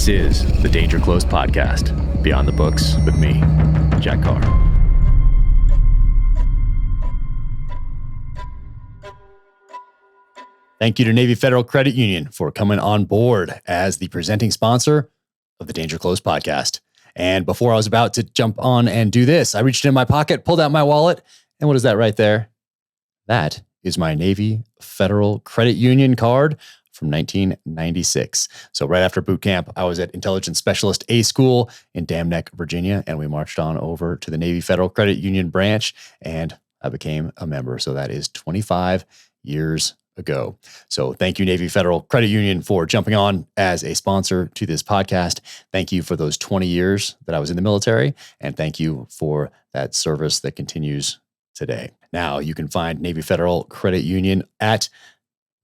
This is the Danger Close podcast, Beyond the Books with me, Jack Carr. Thank you to Navy Federal Credit Union for coming on board as the presenting sponsor of the Danger Close podcast. And before I was about to jump on and do this, I reached in my pocket, pulled out my wallet, and what is that right there? That is my Navy Federal Credit Union card from 1996. So right after boot camp, I was at Intelligence Specialist A School in Dam Neck, Virginia, and we marched on over to the Navy Federal Credit Union branch, and I became a member. So that is 25 years ago. So thank you, Navy Federal Credit Union, for jumping on as a sponsor to this podcast. Thank you for those 20 years that I was in the military, and thank you for that service that continues today. Now, you can find Navy Federal Credit Union at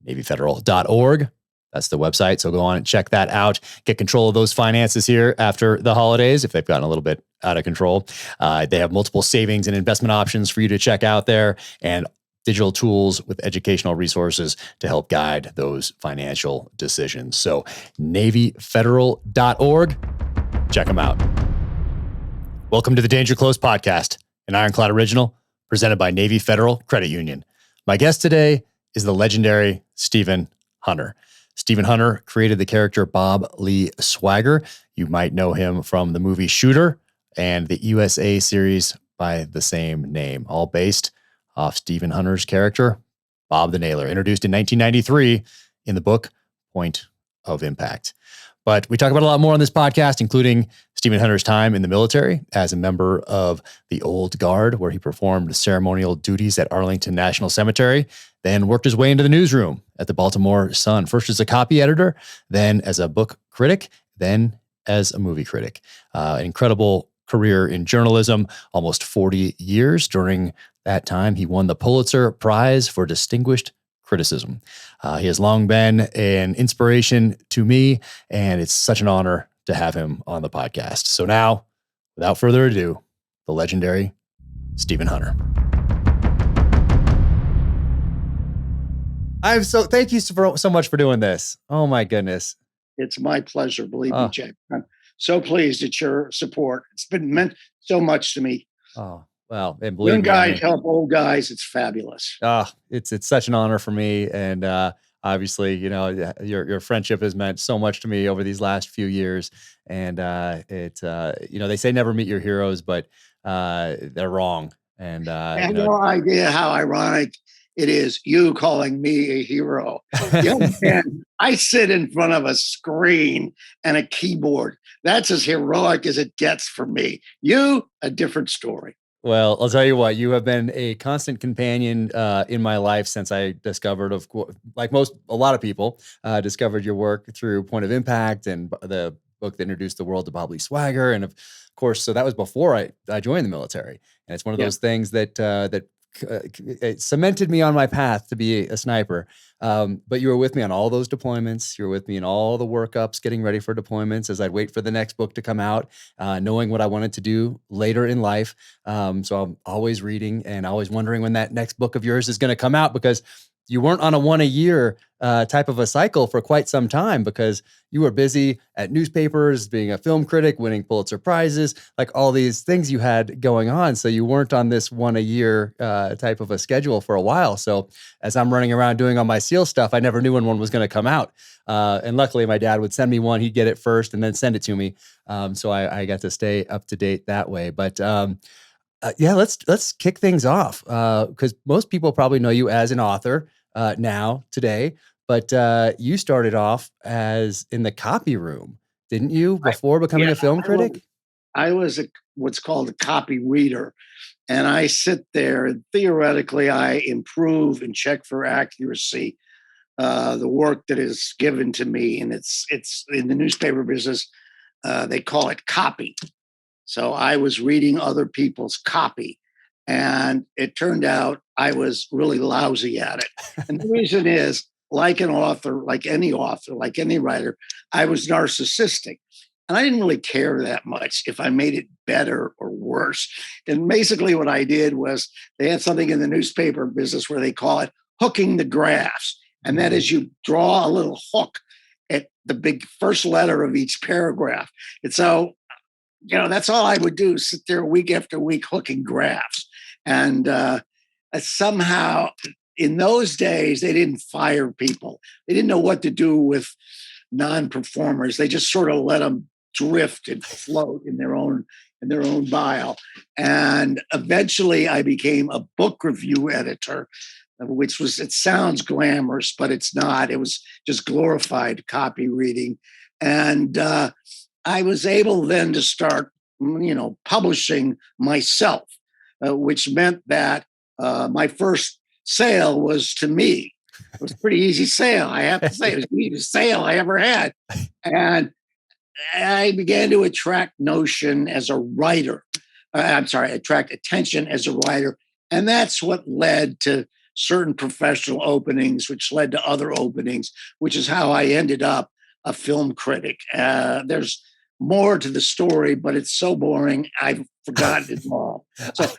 NavyFederal.org. That's the website. So go on and check that out. Get control of those finances here after the holidays if they've gotten a little bit out of control. They have multiple savings and investment options for you to check out there, and digital tools with educational resources to help guide those financial decisions. So NavyFederal.org. Check them out. Welcome to the Danger Close podcast, an Ironclad original presented by Navy Federal Credit Union. My guest today is the legendary Stephen Hunter. Stephen Hunter created the character Bob Lee Swagger. You might know him from the movie Shooter and the USA series by the same name, all based off Stephen Hunter's character, Bob the Nailer, introduced in 1993 in the book Point of Impact. But we talk about a lot more on this podcast, including Stephen Hunter's time in the military as a member of the Old Guard, where he performed ceremonial duties at Arlington National Cemetery, then worked his way into the newsroom at the Baltimore Sun, first as a copy editor, then as a book critic, then as a movie critic. An incredible career in journalism, almost 40 years. During that time, he won the Pulitzer Prize for Distinguished Criticism. He has long been an inspiration to me, and it's such an honor to have him on the podcast. So now, without further ado, the legendary Stephen Hunter. Thank you so much for doing this. Oh my goodness. It's my pleasure. Believe me, Jack. I'm so pleased at your support. It's been meant so much to me. Oh, well, and believe young me, guys help old guys. It's fabulous. It's such an honor for me. And obviously, you know, your friendship has meant so much to me over these last few years. And you know, they say never meet your heroes, but they're wrong. And I have no idea how ironic it is you calling me a hero. Young man, I sit in front of a screen and a keyboard. That's as heroic as it gets for me. You, a different story. Well, I'll tell you what, you have been a constant companion in my life since I discovered, like a lot of people, discovered your work through Point of Impact and the book that introduced the world to Bob Lee Swagger. And of course, so that was before I joined the military. And it's one of those things that it cemented me on my path to be a sniper. But you were with me on all those deployments. You were with me in all the workups, getting ready for deployments as I'd wait for the next book to come out, knowing what I wanted to do later in life. So I'm always reading and always wondering when that next book of yours is going to come out, because you weren't on a one a year type of a cycle for quite some time, because you were busy at newspapers, being a film critic, winning Pulitzer Prizes, like all these things you had going on. So you weren't on this one a year type of a schedule for a while. So as I'm running around doing all my SEAL stuff, I never knew when one was going to come out. And luckily my dad would send me one. He'd get it first and then send it to me. So I got to stay up to date that way. But let's kick things off, because most people probably know you as an author today, but you started off as in the copy room, didn't you, before becoming a film critic? I was what's called a copy reader, and I sit there and theoretically I improve and check for accuracy the work that is given to me, and it's in the newspaper business. They call it copy. So I was reading other people's copy, and it turned out I was really lousy at it. And the reason is, like an author, like any writer, I was narcissistic. And I didn't really care that much if I made it better or worse. And basically what I did was, they have something in the newspaper business where they call it hooking the graphs. And that is, you draw a little hook at the big first letter of each paragraph. And so, that's all I would do, sit there week after week hooking graphs. And somehow in those days, they didn't fire people. They didn't know what to do with non-performers. They just sort of let them drift and float in their own bile. And eventually I became a book review editor, which was, it sounds glamorous, but it's not. It was just glorified copy reading. And I was able then to start, publishing myself, which meant that my first sale was to me. It was a pretty easy sale, I have to say. It was the easiest sale I ever had. And I began to attract attention as a writer. And that's what led to certain professional openings, which led to other openings, which is how I ended up a film critic. There's more to the story, but it's so boring, I've forgotten it all. So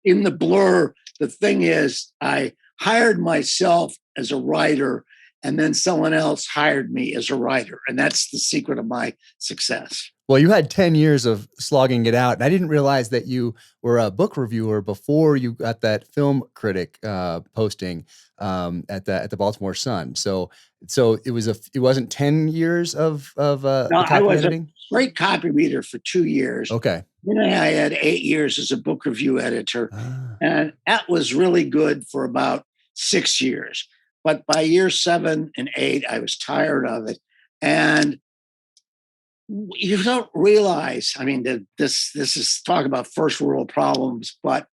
in the blur, the thing is, I hired myself as a writer, and then someone else hired me as a writer. And that's the secret of my success. Well, you had 10 years of slogging it out. And I didn't realize that you were a book reviewer before you got that film critic posting at the Baltimore Sun. So it wasn't 10 years of No, copy I was editing? a great copy reader for 2 years. Okay. Then I had 8 years as a book review editor. And that was really good for about 6 years. But by year 7 and 8, I was tired of it. And you don't realize, that this is talk about first world problems, but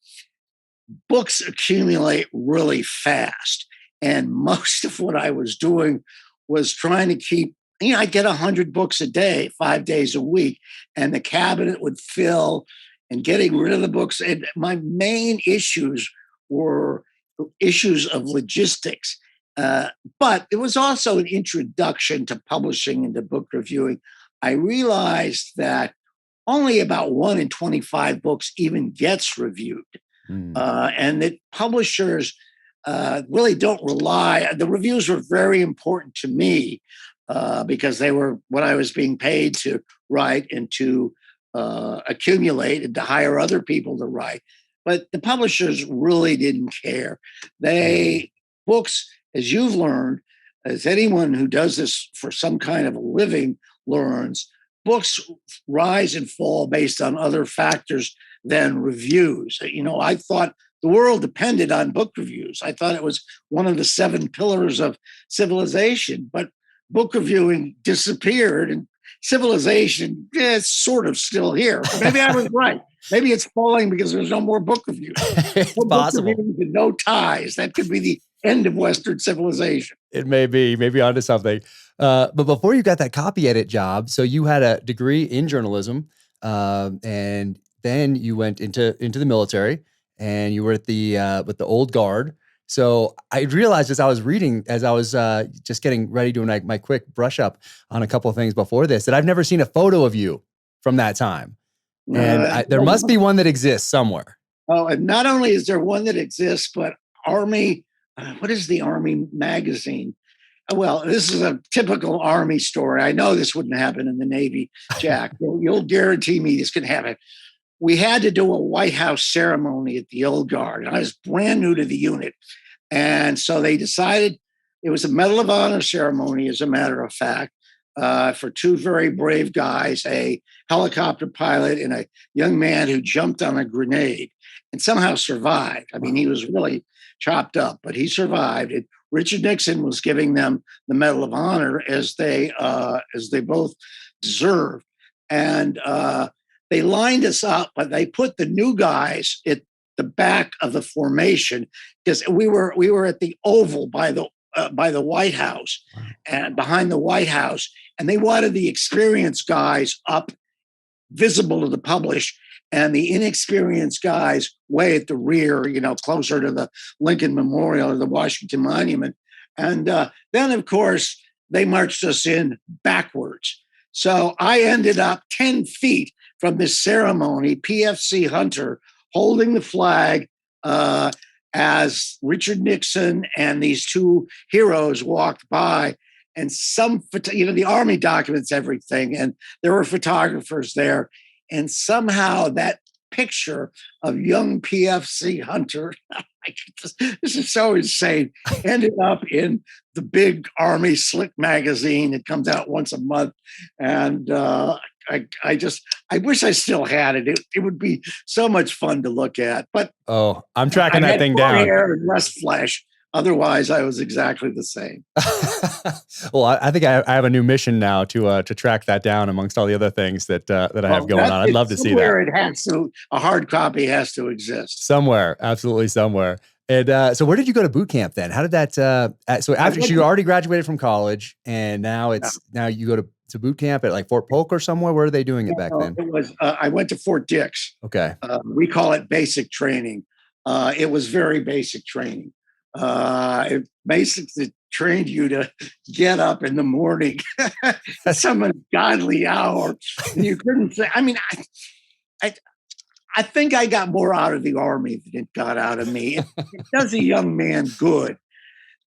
books accumulate really fast. And most of what I was doing was trying to keep, I get 100 books a day, 5 days a week, and the cabinet would fill, and getting rid of the books. And my main issues were issues of logistics. But it was also an introduction to publishing and to book reviewing. I realized that only about 1 in 25 books even gets reviewed. And that publishers really don't rely. The reviews were very important to me because they were what I was being paid to write and to accumulate and to hire other people to write. But the publishers really didn't care. Books, as you've learned, as anyone who does this for some kind of a living learns, books rise and fall based on other factors than reviews. I thought the world depended on book reviews. I thought it was one of the 7 pillars of civilization, but book reviewing disappeared and civilization is sort of still here. Maybe I was right. Maybe it's falling because there's no more book reviews. It's possible. And no ties. That could be the end of Western civilization. It may be, maybe onto something. But before you got that copy edit job, so you had a degree in journalism, and then you went into the military, and you were with the old guard. So I realized as I was reading, as I was just getting ready doing my quick brush up on a couple of things before this, that I've never seen a photo of you from that time. And there must be one that exists somewhere. Oh, and not only is there one that exists, but Army, what is the Army magazine? Well, this is a typical Army story. I know this wouldn't happen in the Navy, Jack. You'll guarantee me this could happen. We had to do a White House ceremony at the Old Guard. And I was brand new to the unit. And so they decided it was a Medal of Honor ceremony, as a matter of fact, for 2 very brave guys, a helicopter pilot and a young man who jumped on a grenade and somehow survived. He was really chopped up, but he survived. And Richard Nixon was giving them the Medal of Honor as they both deserved. And they lined us up, but they put the new guys at the back of the formation because we were at the Oval by the White House and behind the White House, and they wanted the experienced guys up, visible to the public, and the inexperienced guys way at the rear, closer to the Lincoln Memorial or the Washington Monument. And then, of course, they marched us in backwards. So I ended up 10 feet from this ceremony, PFC Hunter holding the flag as Richard Nixon and these 2 heroes walked by. and the Army documents everything, and there were photographers there, and somehow that picture of young PFC Hunter, this is so insane, ended up in the big Army Slick magazine. It comes out once a month, and I wish I still had it. It would be so much fun to look at. But I'm tracking that thing more down. hair and less flesh. Otherwise, I was exactly the same. Well, I think I have a new mission now to track that down amongst all the other things that I have going on. I'd love to see that. It has to, a hard copy has to exist somewhere, absolutely somewhere. And so, where did you go to boot camp then? How did that? So after you already graduated from college, and now now you go to boot camp at like Fort Polk or somewhere. Where are they doing it back then? It was. I went to Fort Dix. Okay. We call it basic training. It was very basic training. It basically trained you to get up in the morning at some ungodly hour. And you couldn't say, I mean, I think I got more out of the Army than it got out of me. It does a young man good,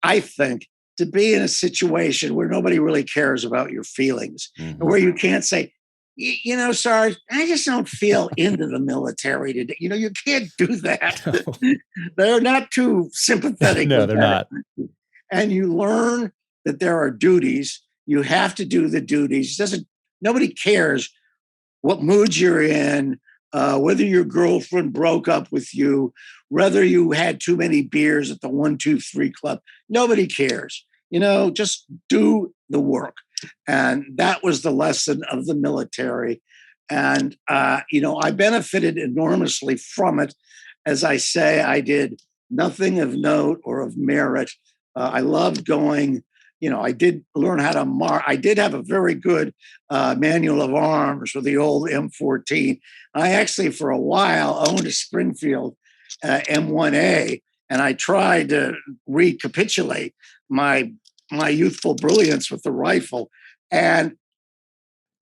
I think, to be in a situation where nobody really cares about your feelings, and where you can't say, you know, Sarge, I just don't feel into the military today. You know, you can't do that. No. They're not too sympathetic. No, they're not. And you learn that there are duties. You have to do the duties. Nobody cares what mood you're in, whether your girlfriend broke up with you, whether you had too many beers at the 1, 2, 3 club. Nobody cares. You know, just do the work. And that was the lesson of the military. And, you know, I benefited enormously from it. As I say, I did nothing of note or of merit. I loved going, you know, I did learn how to I did have a very good manual of arms with the old M14. I actually, for a while, owned a Springfield M1A, and I tried to recapitulate my youthful brilliance with the rifle. And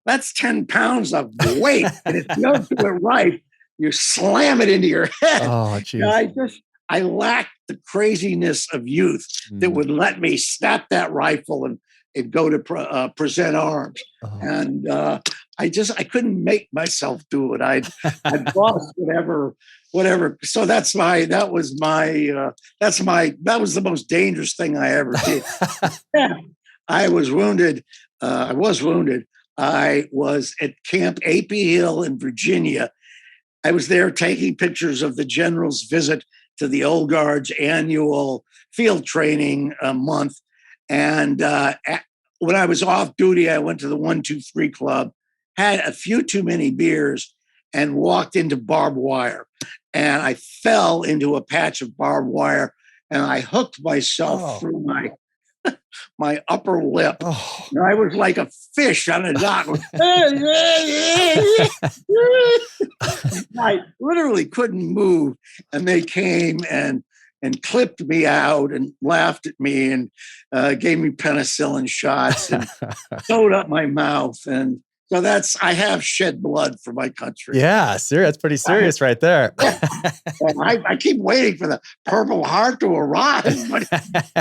that's 10 pounds of weight. And if you don't do it right, you slam it into your head. Oh, geez. I lacked the craziness of youth that would let me snap that rifle and go to present arms. Oh. And I couldn't make myself do it. I'd lost whatever. So that was the most dangerous thing I ever did. Yeah. I was wounded. I was at Camp A.P. Hill in Virginia. I was there taking pictures of the general's visit to the Old Guard's annual field training month. And when I was off duty, I went to the 1, 2, 3 club, had a few too many beers, and walked into barbed wire. And I fell into a patch of barbed wire, and I hooked myself through my upper lip. Oh. And I was like a fish on a dock. I literally couldn't move. And they came and clipped me out and laughed at me and gave me penicillin shots and sewed up my mouth. And so I have shed blood for my country. Yeah, that's pretty serious right there. I keep waiting for the Purple Heart to arrive, but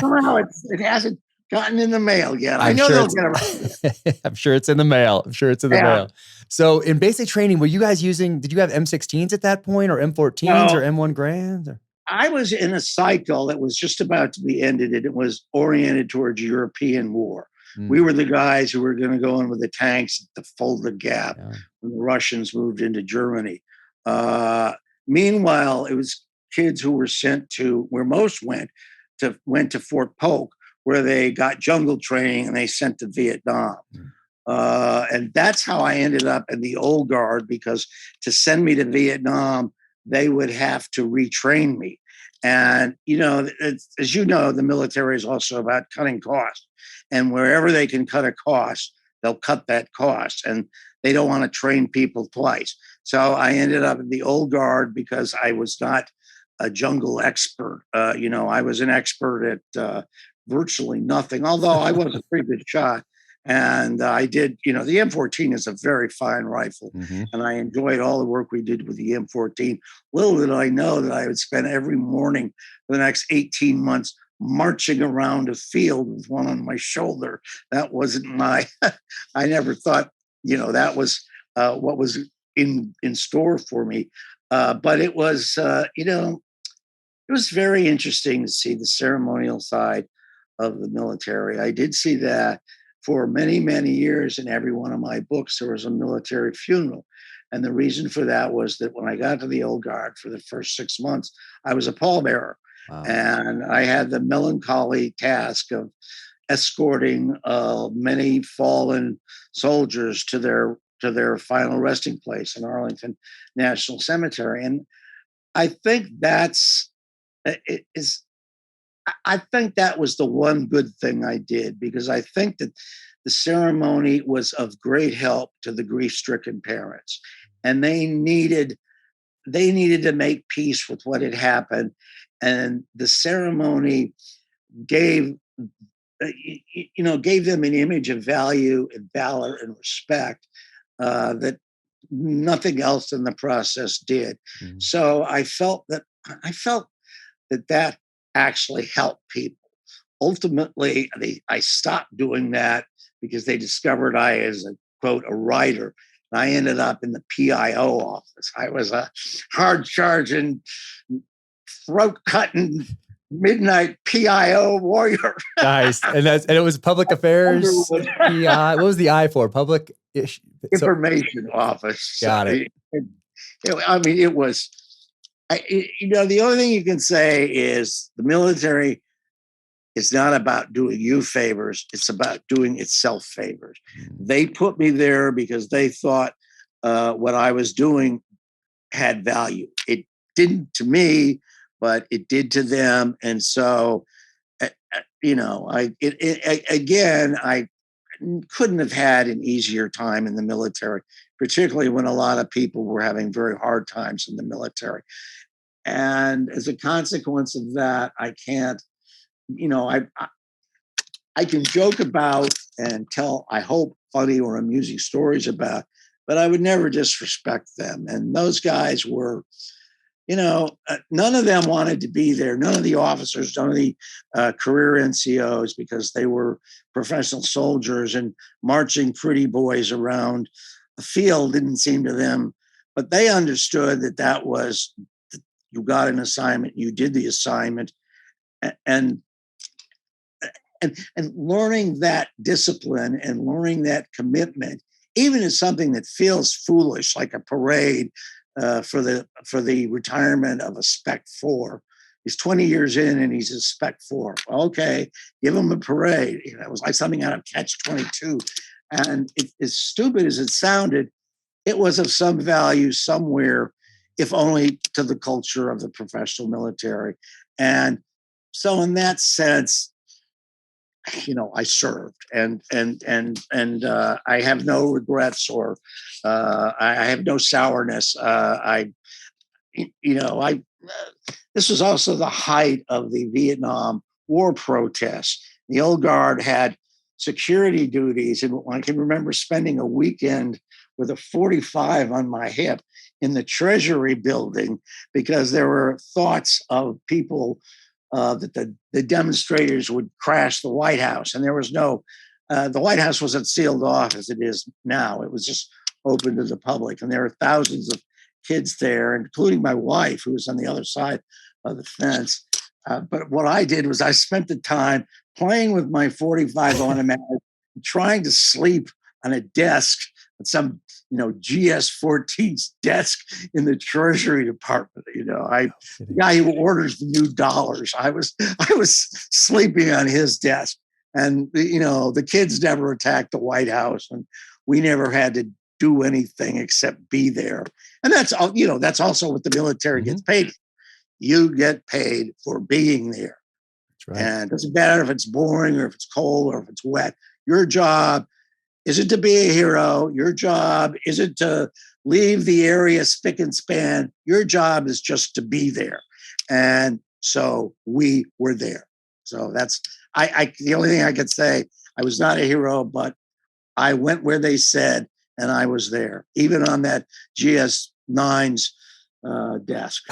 somehow it hasn't gotten in the mail yet. I know they'll get around. I'm sure it's in the mail. Mail. So in basic training, were you guys did you have M16s at that point, or M14s or M1 Grands? I was in a cycle that was just about to be ended, and it was oriented towards European war. We were the guys who were going to go in with the tanks at the Fulda Gap when the Russians moved into Germany. Meanwhile, it was kids who were sent to where most went to Fort Polk, where they got jungle training, and they sent to Vietnam. And that's how I ended up in the Old Guard, because to send me to Vietnam, they would have to retrain me. And, you know, as you know, the military is also about cutting costs. And wherever they can cut a cost, they'll cut that cost. And they don't want to train people twice. So I ended up in the Old Guard because I was not a jungle expert. You know, I was an expert at virtually nothing, although I was a pretty good shot. And I did, you know, the M14 is a very fine rifle. And I enjoyed all the work we did with the M14. Little did I know that I would spend every morning for the next 18 months marching around a field with one on my shoulder. That wasn't my, I never thought, that was what was in store for me. But it was, it was very interesting to see the ceremonial side of the military. I did see that for many, many years in every one of my books, there was a military funeral. And the reason for that was that when I got to the Old Guard for the first 6 months, I was a pallbearer. Wow. And I had the melancholy task of escorting many fallen soldiers to their final resting place in Arlington National Cemetery. And I think I think that was the one good thing I did, because I think that the ceremony was of great help to the grief-stricken parents, and they needed to make peace with what had happened, and the ceremony gave them an image of value and valor and respect that nothing else in the process did. Mm-hmm. So I felt that actually helped people. Ultimately, I stopped doing that because they discovered I, as a quote, a writer. And I ended up in the PIO office. I was a hard-charging, throat-cutting, midnight PIO warrior. Nice. And it was public affairs. PI. What was the I for? Public Information office. Got it. I mean, it was. The only thing you can say is the military is not about doing you favors. It's about doing itself favors. They put me there because they thought what I was doing had value. It didn't to me, but it did to them. And so, I couldn't have had an easier time in the military, particularly when a lot of people were having very hard times in the military. And as a consequence of that, I can't, I can joke about and tell, I hope, funny or amusing stories about, but I would never disrespect them. And those guys were, none of them wanted to be there. None of the officers, none of the career NCOs, because they were professional soldiers, and marching pretty boys around a field didn't seem to them. But they understood that was, you got an assignment, you did the assignment, and learning that discipline and learning that commitment, even in something that feels foolish, like a parade for the retirement of a Spec 4. He's 20 years in and he's a Spec 4. Okay, give him a parade. It was like something out of Catch-22. And as stupid as it sounded, it was of some value somewhere, if only to the culture of the professional military. And so in that sense, I served, and I have no regrets, or I have no sourness. This was also the height of the Vietnam War protests. The Old Guard had security duties, and I can remember spending a weekend with a 45 on my hip in the Treasury building, because there were thoughts of people that the demonstrators would crash the White House. And there was the White House wasn't sealed off as it is now. It was just open to the public. And there were thousands of kids there, including my wife, who was on the other side of the fence. But what I did was I spent the time playing with my 45 automatic, trying to sleep on a desk at some, GS-14's desk in the Treasury Department. The guy who orders the new dollars, I was sleeping on his desk. And the kids never attacked the White House, and we never had to do anything except be there. And that's all. That's also what the military gets paid. You get paid for being there. That's right. And it doesn't matter if it's boring or if it's cold or if it's wet. Your job isn't to be a hero. Your job isn't to leave the area spick and span. Your job is just to be there. And so we were there. So that's the only thing I could say. I was not a hero, but I went where they said, and I was there. Even on that GS-9's desk.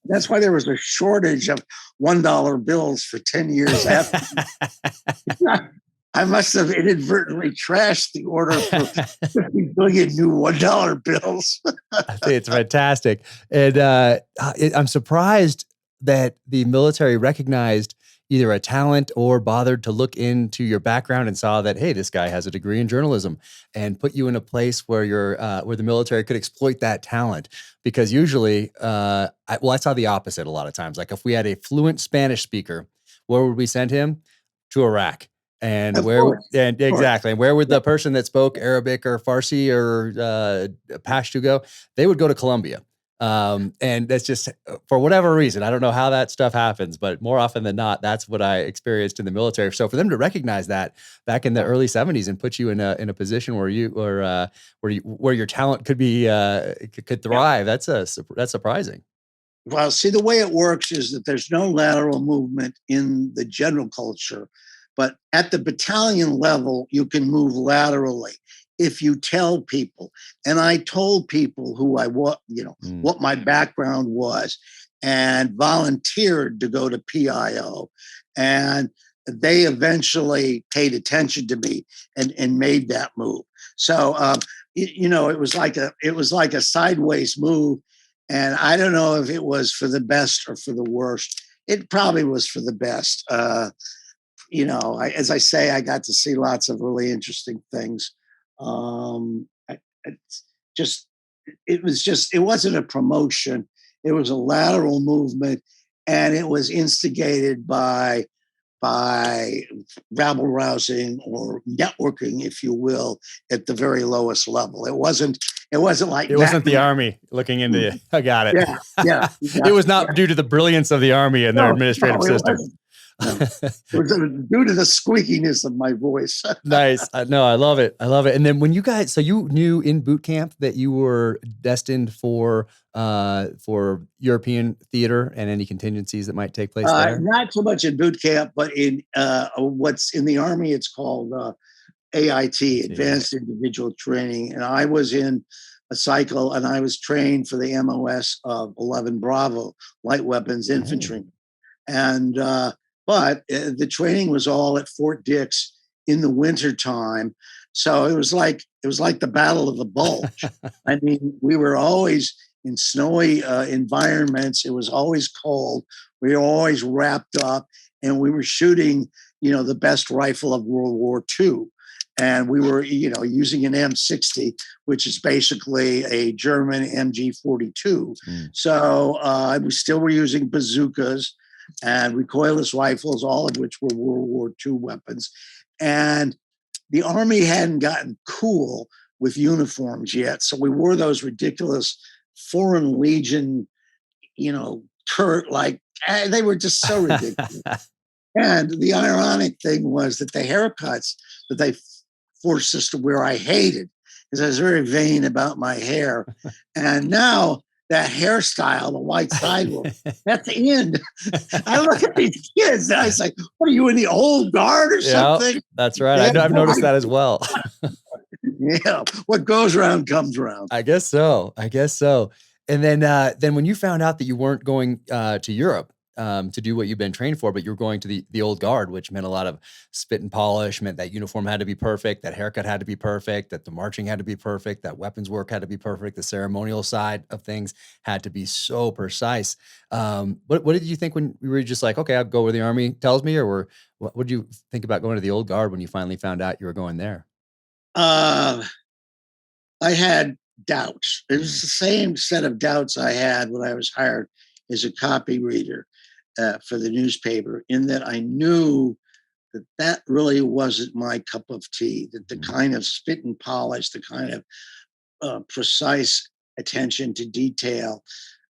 That's why there was a shortage of $1 bills for 10 years after. I must have inadvertently trashed the order for 50 billion new $1 bills. I think it's fantastic. And I'm surprised that the military recognized either a talent or bothered to look into your background and saw that, hey, this guy has a degree in journalism, and put you in a place where where the military could exploit that talent. Because usually, I saw the opposite a lot of times. Like if we had a fluent Spanish speaker, where would we send him? To Iraq. And Of course, exactly. And where would the person that spoke Arabic or Farsi or Pashto go? They would go to Colombia. And that's just for whatever reason. I don't know how that stuff happens, but more often than not, that's what I experienced in the military. So for them to recognize that back in the early 70s and put you in a position where where your talent could be could thrive, that's surprising. Well, see, the way it works is that there's no lateral movement in the general culture, but at the battalion level, you can move laterally if you tell people. And I told people who I was, what my background was, and volunteered to go to PIO. And they eventually paid attention to me and made that move. So, it was like a sideways move. And I don't know if it was for the best or for the worst. It probably was for the best. As I say, I got to see lots of really interesting things. It wasn't a promotion. It was a lateral movement, and it was instigated by rabble rousing or networking, if you will, at the very lowest level. It wasn't like it wasn't the Army looking into you. I got it. Yeah. It was not due to the brilliance of the Army and their administrative system. No. It was due to the squeakiness of my voice. Nice. No, I love it. I love it. And then when you guys, so you knew in boot camp that you were destined for European theater and any contingencies that might take place there? Not so much in boot camp, but in what's in the Army, it's called AIT, Advanced Individual Training. And I was in a cycle, and I was trained for the MOS of 11 Bravo, Light Weapons Infantry. And but the training was all at Fort Dix in the wintertime. So it was like the Battle of the Bulge. I mean, we were always in snowy environments. It was always cold. We were always wrapped up, and we were shooting, the best rifle of World War II. And we were, using an M60, which is basically a German MG42. So we still were using bazookas and recoilless rifles, all of which were World War II weapons. And the Army hadn't gotten cool with uniforms yet. So we wore those ridiculous Foreign Legion, turret-like, they were just so ridiculous. And the ironic thing was that the haircuts that they forced us to wear, I hated, because I was very vain about my hair. And now that hairstyle, the white sidewalk, that's the end. I look at these kids and I say, what are you, in the old guard or something? That's right. I've noticed that as well. Yeah. What goes around comes around. I guess so. And then when you found out that you weren't going to Europe to do what you've been trained for, but you were going to the old guard, which meant a lot of spit and polish, meant that uniform had to be perfect, that haircut had to be perfect, that the marching had to be perfect, that weapons work had to be perfect, the ceremonial side of things had to be so precise. What did you think when you were just like, okay, I'll go where the Army tells me, or what did you think about going to the old guard when you finally found out you were going there? I had doubts. It was the same set of doubts I had when I was hired as a copy reader for the newspaper, in that I knew that really wasn't my cup of tea, that the kind of spit and polish, the kind of precise attention to detail,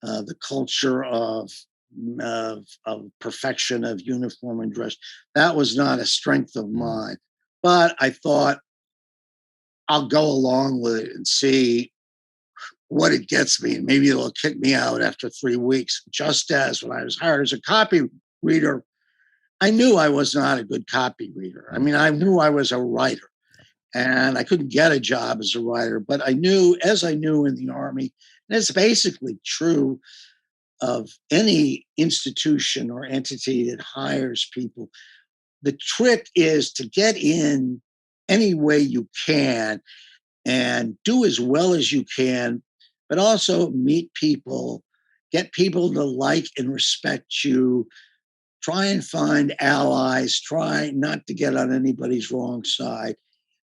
the culture of perfection of uniform and dress, that was not a strength of mine. But I thought, I'll go along with it and see what it gets me, and maybe it'll kick me out after 3 weeks. Just as when I was hired as a copy reader, I knew I was not a good copy reader. I mean, I knew I was a writer, and I couldn't get a job as a writer, but I knew, as I knew in the Army, And it's basically true of any institution or entity that hires people. The trick is to get in any way you can and do as well as you can, but also meet people, get people to like and respect you, try and find allies, try not to get on anybody's wrong side.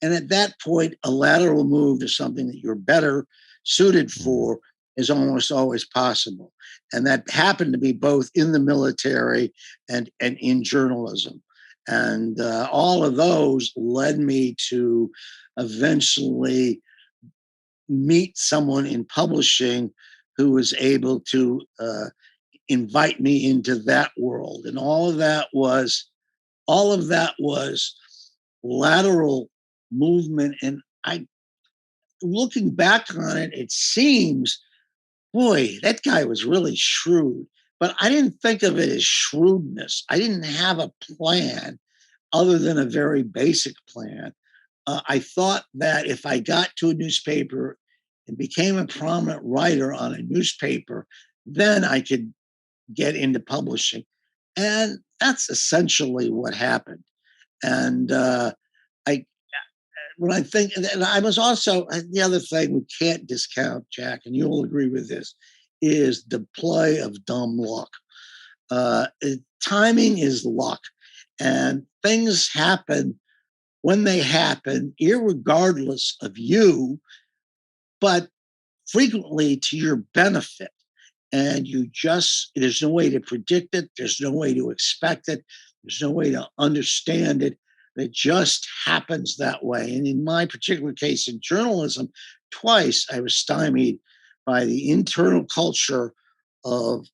And at that point, a lateral move to something that you're better suited for is almost always possible. And that happened to be both in the military and in journalism. And all of those led me to eventually meet someone in publishing who was able to invite me into that world. And all of that was lateral movement. And I, looking back on it, it seems, boy, that guy was really shrewd. But I didn't think of it as shrewdness. I didn't have a plan other than a very basic plan. I thought that if I got to a newspaper and became a prominent writer on a newspaper, then I could get into publishing. And that's essentially what happened. And I, when I think, and I was also, the other thing we can't discount, Jack, and you'll agree with this, is the play of dumb luck. Uh, Timing is luck, and things happen when they happen, irregardless of you, but frequently to your benefit. And there's no way to predict it. There's no way to expect it. There's no way to understand it. It just happens that way. And in my particular case in journalism, twice I was stymied by the internal culture of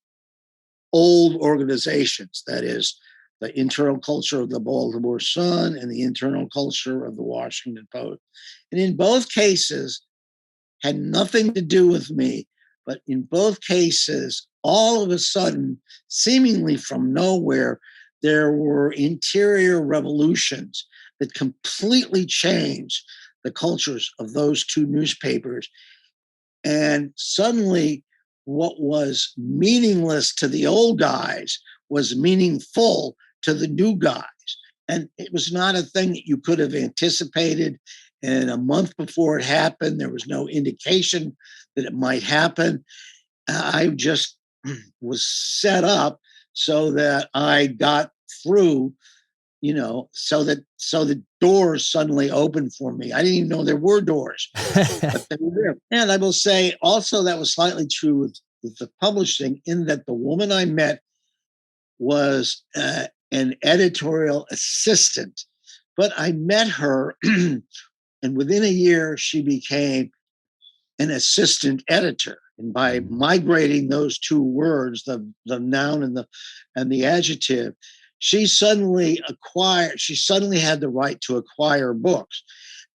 old organizations. That is, the internal culture of the Baltimore Sun and the internal culture of the Washington Post. And in both cases, had nothing to do with me, but in both cases, all of a sudden, seemingly from nowhere, there were interior revolutions that completely changed the cultures of those two newspapers. And suddenly, what was meaningless to the old guys was meaningful to the new guys. And it was not a thing that you could have anticipated. And a month before it happened, there was no indication that it might happen. I just was set up so that I got through, so the doors suddenly opened for me. I didn't even know there were doors, but they were there. And I will say also that was slightly true with the publishing, in that the woman I met was an editorial assistant, but I met her, and within a year she became an assistant editor. And by migrating those two words, the noun and the adjective, she suddenly had the right to acquire books.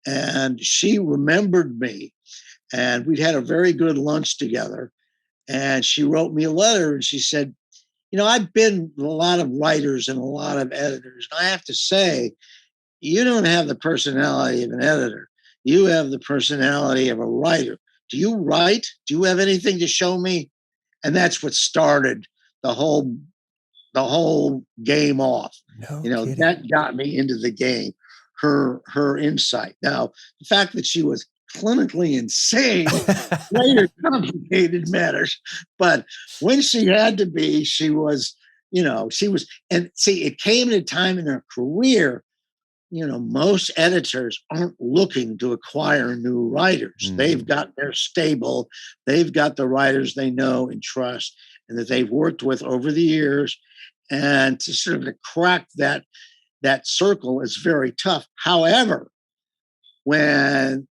And she remembered me, and we'd had a very good lunch together. And she wrote me a letter, and she said, I've been with a lot of writers and a lot of editors. And I have to say, you don't have the personality of an editor. You have the personality of a writer. Do you write? Do you have anything to show me? And that's what started the whole game off. No kidding. That got me into the game. Her insight. Now, the fact that she was clinically insane later complicated matters. But when she had to be, she was, and see, it came at a time in her career. Most editors aren't looking to acquire new writers. They've got their stable, they've got the writers they know and trust and that they've worked with over the years. And to sort of to crack that circle is very tough. However, when,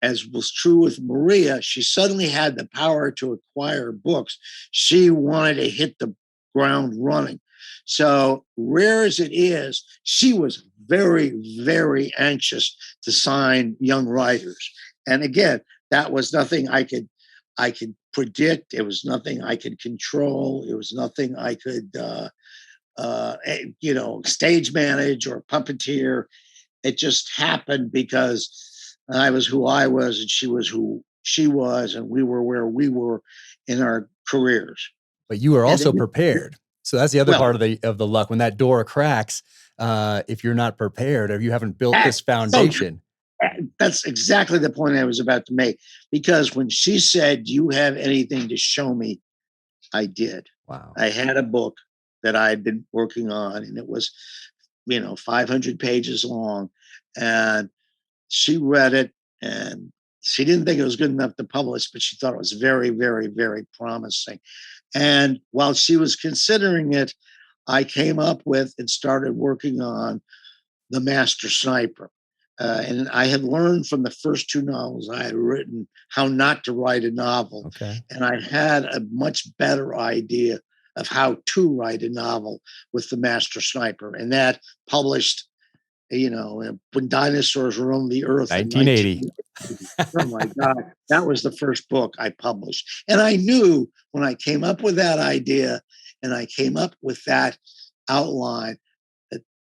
as was true with Maria, she suddenly had the power to acquire books, she wanted to hit the ground running. So rare as it is, she was very, very anxious to sign young writers. And again, that was nothing I could predict. It was nothing I could control. It was nothing I could, stage manage or puppeteer. It just happened because I was who I was and she was who she was, and we were where we were in our careers. But you are And also then, prepared. So that's the other well, part of the luck. When that door cracks, if you're not prepared or you haven't built ah, this so true. foundation. That's exactly the point I was about to make. Because when she said, "Do you have anything to show me?" I did. Wow. I had a book that I had been working on, and it was, 500 pages long. And she read it, and she didn't think it was good enough to publish, but she thought it was very, very, very promising. And while she was considering it, I came up with and started working on The Master Sniper. And I had learned from the first two novels I had written how not to write a novel. Okay. And I had a much better idea of how to write a novel with The Master Sniper. And that published, when dinosaurs roamed the earth in 1980. 1980. Oh my God, that was the first book I published. And I knew when I came up with that idea and I came up with that outline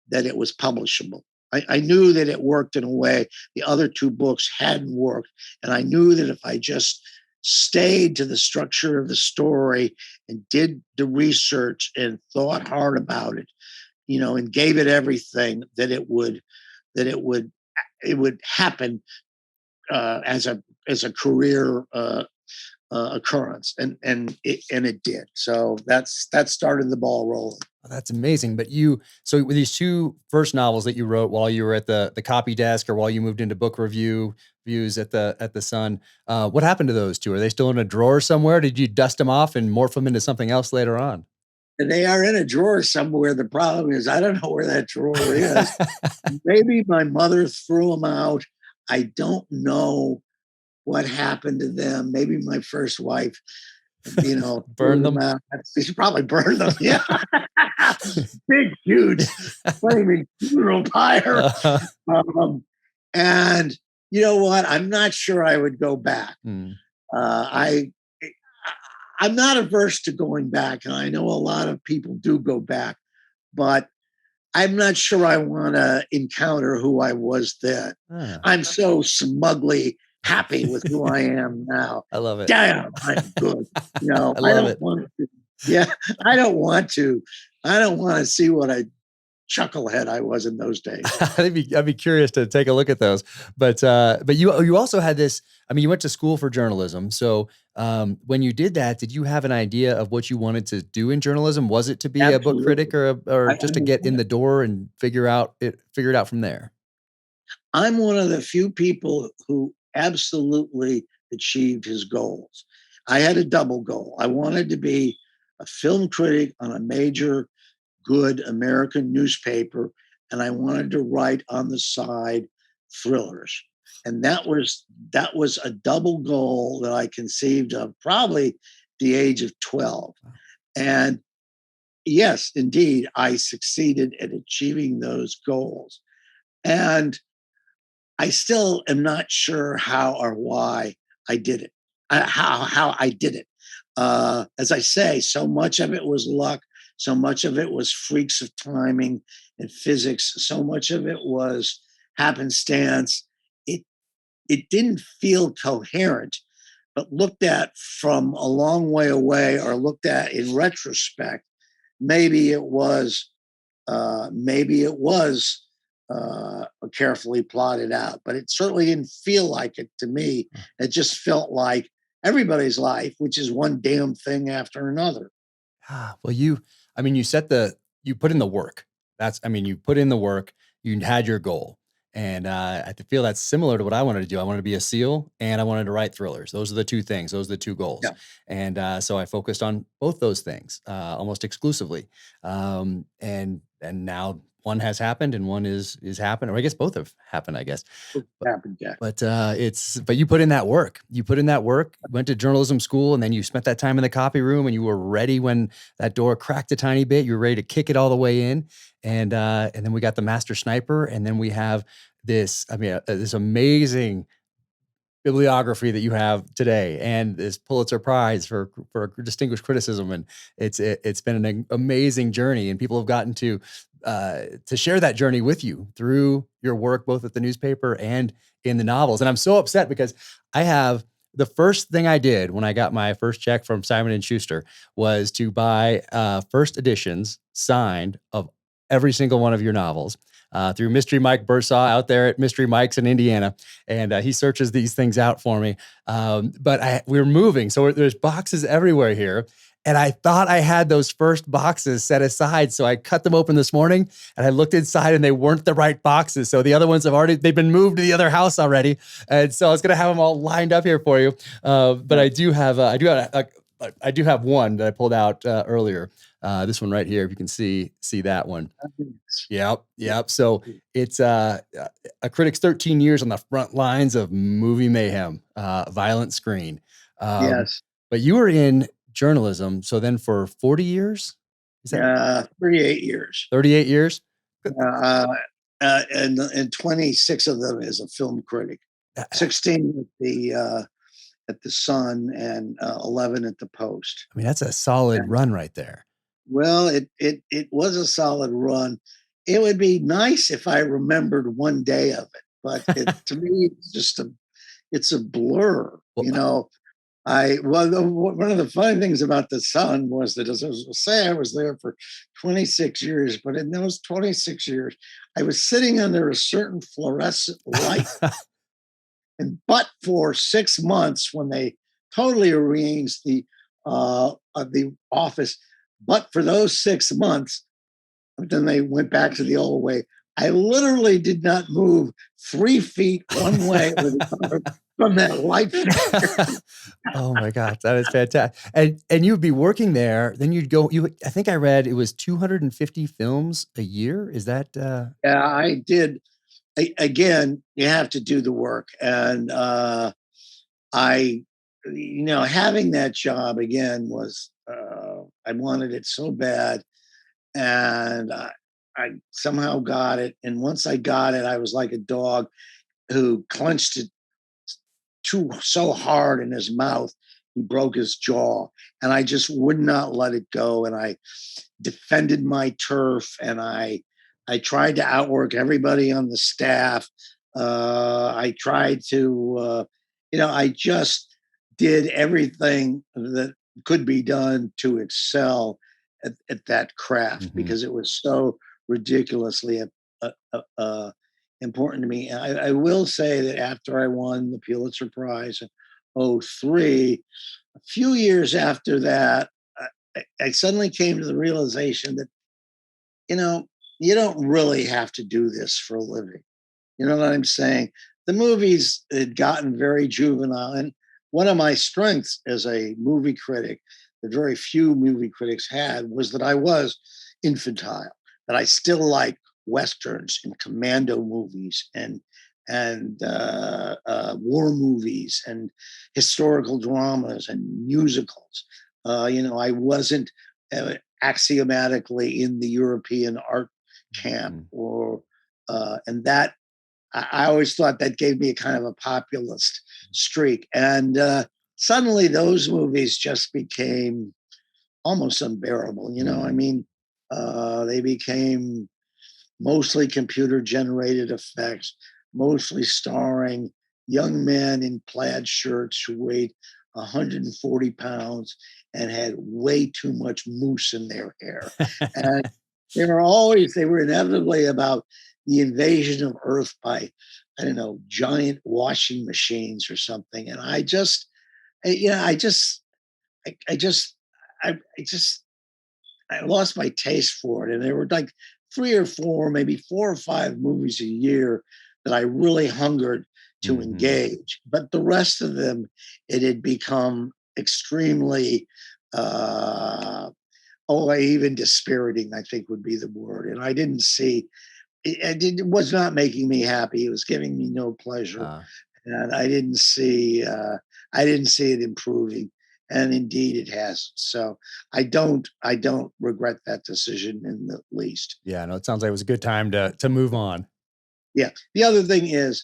that it was publishable. I knew that it worked in a way the other two books hadn't worked. And I knew that if I just stayed to the structure of the story and did the research and thought hard about it, and gave it everything, that it would happen as a career occurrence, and it did. So that started the ball rolling. Oh, that's amazing. But so with these two first novels that you wrote while you were at the copy desk or while you moved into book reviews at the Sun, what happened to those two? Are they still in a drawer somewhere? Did you dust them off and morph them into something else later on? And they are in a drawer somewhere. The problem is I don't know where that drawer is. Maybe my mother threw them out. I don't know what happened to them. Maybe my first wife, threw Burn them them? out. She probably burned them. Yeah. Big, huge, flaming funeral pyre. Uh, And you know what? I'm not sure I would go back. hmm. Uh, I I'm not averse to going back, and I know a lot of people do go back, but I'm not sure I want to encounter who I was then. Ah. I'm so smugly happy with who I am now. I love it. Damn, I'm good. I I love don't it. want to. Yeah, I don't want to. I don't want to see what a chucklehead I was in those days. I'd be curious to take a look at those. But you also had this. I mean, you went to school for journalism. So when you did that, did you have an idea of what you wanted to do in journalism? Was it to be a book critic Absolutely. or I, just to get in the door and figure it out from there? I'm one of the few people who absolutely achieved his goals. I had a double goal. I wanted to be a film critic on a major, good American newspaper, and I wanted to write on the side thrillers. And that was a double goal that I conceived of probably the age of 12. And yes, indeed, I succeeded at achieving those goals. And I still am not sure how or why I did it. How I did it. As I say, so much of it was luck. So much of it was freaks of timing and physics. So much of it was happenstance. It it didn't feel coherent, but looked at from a long way away or looked at in retrospect, maybe it was carefully plotted out, but it certainly didn't feel like it to me. It just felt like everybody's life, which is one damn thing after another. Well, you put in the work. You put in the work, you had your goal. And feel that's similar to what I wanted to do. I wanted to be a SEAL and I wanted to write thrillers. Those are the two things, those are the two goals. Yeah. And so I focused on both those things almost exclusively. And now one has happened and one is happened, or I guess both have happened, I guess. It happened, yeah. But you put in that work. You put in that work, went to journalism school, and then you spent that time in the copy room and you were ready when that door cracked a tiny bit. You were ready to kick it all the way in. And then we got the Master Sniper, and then we have this amazing bibliography that you have today, and this Pulitzer Prize for distinguished criticism, and it's been an amazing journey, and people have gotten to share that journey with you through your work, both at the newspaper and in the novels. And I'm so upset because I have the first thing I did when I got my first check from Simon and Schuster was to buy first editions signed of every single one of your novels through Mystery Mike Bursaw out there at Mystery Mike's in Indiana, and he searches these things out for me. But we're moving, so there's boxes everywhere here. And I thought I had those first boxes set aside. So I cut them open this morning and I looked inside and they weren't the right boxes. So the other ones they've been moved to the other house already. And so I was going to have them all lined up here for you. But I do have one that I pulled out earlier. This one right here, if you can see that one. Yep. So it's a critic's 13 years on the front lines of movie mayhem, violent screen. Yes. But you were in journalism. So then for 40 years? Is that 38 years. 38 years? And 26 of them as a film critic. 16 at the Sun and 11 at the Post. I mean, that's a solid run right there. Well, it was a solid run. It would be nice if I remembered one day of it, but to me, it's a blur. Well, One of the funny things about the Sun was that, as I was saying, I was there for 26 years, but in those 26 years, I was sitting under a certain fluorescent light. But for 6 months, when they totally arranged the office, but for those 6 months, then they went back to the old way. I literally did not move 3 feet one way from that light fixture. Oh my gosh, that is fantastic. And you'd be working there, then you'd go, I think I read it was 250 films a year. Is that Yeah, I did. Again, you have to do the work. And having that job again was, I wanted it so bad. And I somehow got it. And once I got it, I was like a dog who clenched it so hard in his mouth, he broke his jaw. And I just would not let it go. And I defended my turf, and I tried to outwork everybody on the staff. I tried to, I just did everything that could be done to excel at that craft, because it was so ridiculously important to me. And I will say that after I won the Pulitzer Prize in '03, a few years after that, I suddenly came to the realization that, you don't really have to do this for a living. You know what I'm saying? The movies had gotten very juvenile. And one of my strengths as a movie critic that very few movie critics had was that I was infantile, that I still like Westerns and commando movies and war movies and historical dramas and musicals. I wasn't axiomatically in the European art camp, and that I always thought that gave me a kind of a populist streak. And suddenly those movies just became almost unbearable. I mean, they became mostly computer generated effects, mostly starring young men in plaid shirts who weighed 140 pounds and had way too much mousse in their hair. And they were inevitably about the invasion of Earth by, I don't know, giant washing machines or something. And I lost my taste for it. And there were like 3 or 4, maybe 4 or 5 movies a year that I really hungered to engage. But the rest of them, it had become extremely, even dispiriting, I think would be the word. And I didn't see, it was not making me happy. It was giving me no pleasure. And I didn't see it improving. And indeed it hasn't. So I don't regret that decision in the least. Yeah, no, it sounds like it was a good time to move on. Yeah. The other thing is,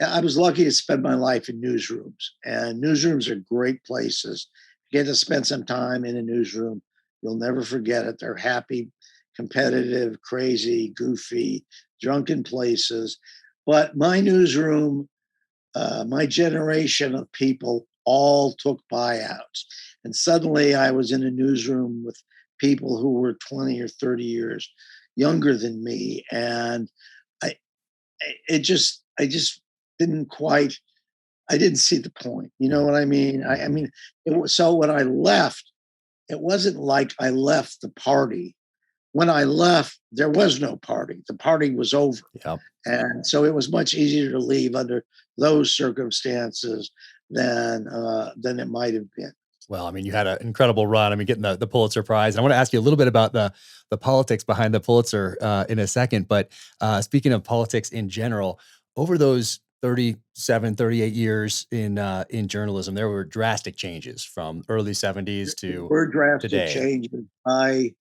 I was lucky to spend my life in newsrooms, and newsrooms are great places. You get to spend some time in a newsroom, you'll never forget it. They're happy, competitive, crazy, goofy, drunken places. But my newsroom my generation of people all took buyouts. And suddenly I was in a newsroom with people who were 20 or 30 years younger than me. And I, I just didn't quite, I didn't see the point. You know what I mean? I mean, it was, so when I left, it wasn't like I left the party. When I left, there was no party. The party was over. Yeah. And so it was much easier to leave under those circumstances than it might have been. Well, I mean, you had an incredible run. I mean, getting the Pulitzer Prize. And I want to ask you a little bit about the politics behind the Pulitzer in a second. But speaking of politics in general, over those 37, 38 years in journalism, there were drastic changes from early 70s There to were drastic today. changes. I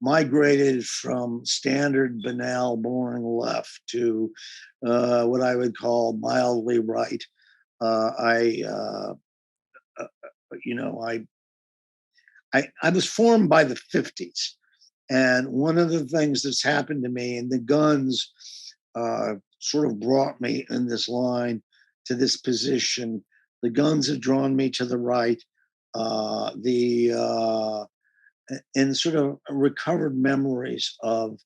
migrated from standard, banal, boring left to what I would call mildly right. I, uh, you know, I was formed by the 50s. And one of the things that's happened to me, and the guns sort of brought me in this line to this position. The guns have drawn me to the right. The and sort of recovered memories of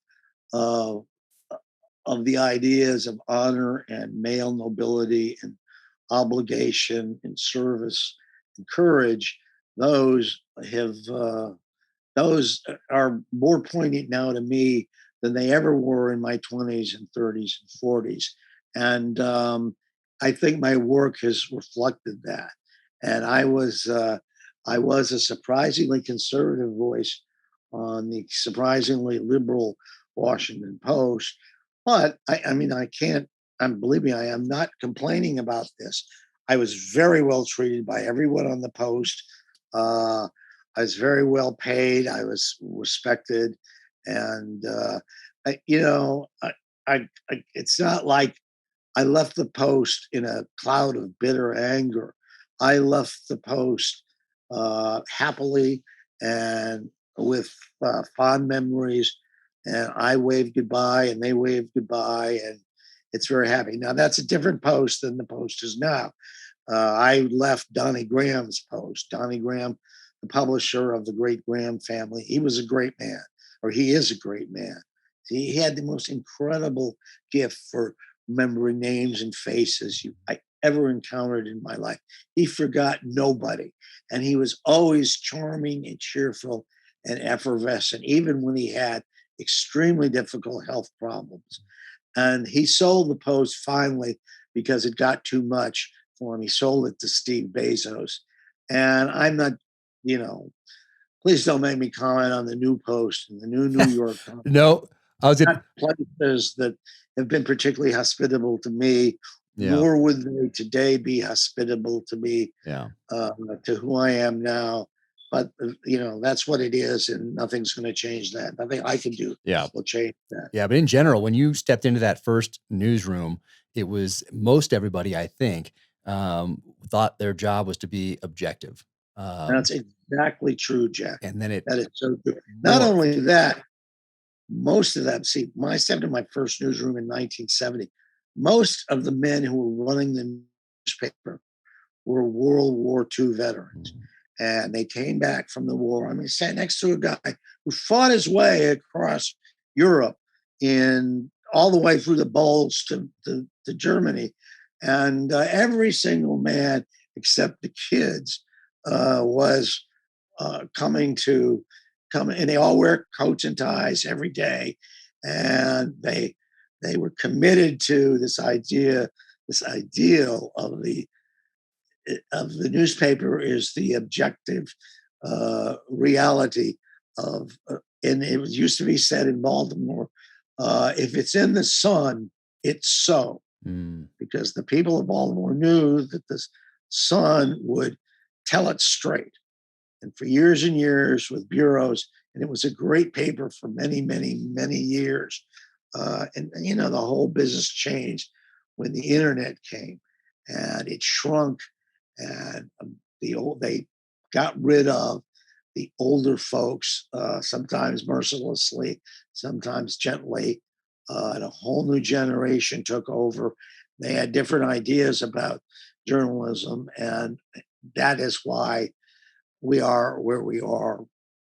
of the ideas of honor and male nobility and obligation and service and courage. Those have those are more poignant now to me than they ever were in my 20s and 30s and 40s. And I think my work has reflected that. And I was a surprisingly conservative voice on the surprisingly liberal Washington Post. But I mean, I can't, believe me, I am not complaining about this. I was very well treated by everyone on the Post. I was very well paid. I was respected, and it's not like I left the Post in a cloud of bitter anger. I left the Post happily and with fond memories, and I waved goodbye, and they waved goodbye, and it's very happy. Now that's a different Post than the Post is now. I left Donnie Graham's Post. Donnie Graham, the publisher of the great Graham family, he was a great man, or he is a great man. He had the most incredible gift for remembering names and faces I ever encountered in my life. He forgot nobody, and he was always charming and cheerful and effervescent, even when he had extremely difficult health problems. And he sold the Post finally because it got too much for him. He sold it to Steve Bezos. And I'm not, you know, please don't make me comment on the new Post and the new New York Times. No, I was Not places that have been particularly hospitable to me, yeah, nor would they today be hospitable to me, yeah. to who I am now. But that's what it is, and nothing's going to change that. Nothing I can do Yeah. will change that. Yeah, but in general, when you stepped into that first newsroom, it was most everybody, I think, thought their job was to be objective. That's exactly true, Jack. And then it That is so true. Not morphed. only that, most of them, see, when I stepped in my first newsroom in 1970, most of the men who were running the newspaper were World War II veterans. Mhm. And they came back from the war. I mean, sat next to a guy who fought his way across Europe in all the way through the Bulge to Germany. And every single man, except the kids, was coming to come, and they all wear coats and ties every day, and they were committed to this idea, this ideal of the newspaper is the objective reality of, and it was used to be said in Baltimore, if it's in the sun, it's so, Mm. because the people of Baltimore knew that the sun would tell it straight. And for years and years with bureaus, and it was a great paper for many, many, many years. And the whole business changed when the internet came, and it shrunk, and they got rid of the older folks, sometimes mercilessly, sometimes gently, and a whole new generation took over. They had different ideas about journalism, and that is why we are where we are,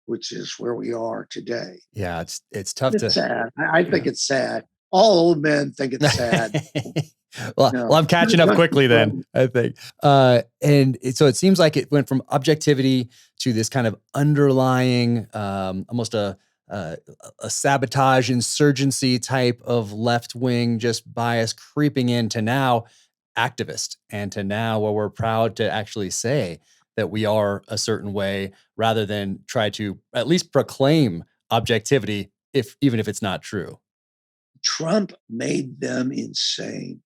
which is where we are today. Yeah, it's tough It's to. sad. I think it's sad. All old men think it's sad. Well, I'm catching up quickly then, I think. So it seems like it went from objectivity to this kind of underlying, almost a, a sabotage insurgency type of left wing just bias creeping into now activist, and to now where we're proud to actually say that we are a certain way rather than try to at least proclaim objectivity, if even if it's not true. Trump made them insane.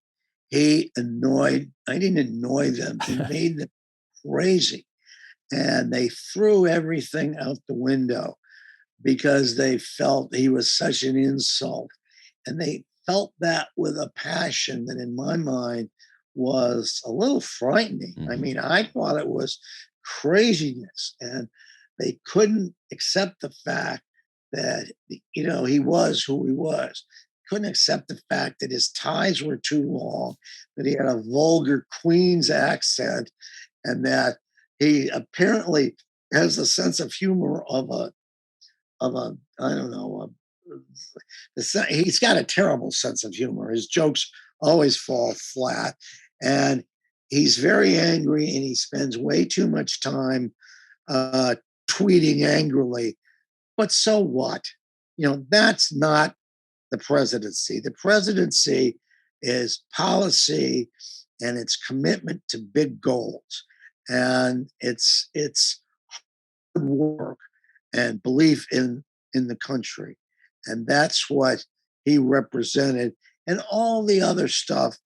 I didn't annoy them, he made them crazy. And they threw everything out the window because they felt he was such an insult. And they felt that with a passion that, in my mind, was a little frightening. I mean, I thought it was craziness. And they couldn't accept the fact that, he was who he was. Couldn't accept the fact that his ties were too long, that he had a vulgar Queen's accent, and that he apparently has a sense of humor of a I don't know, he's got a terrible sense of humor. His jokes always fall flat, and he's very angry, and he spends way too much time tweeting angrily. But so what? That's not the presidency. The presidency is policy, and it's commitment to big goals, and it's hard work and belief in the country, and that's what he represented. And all the other stuff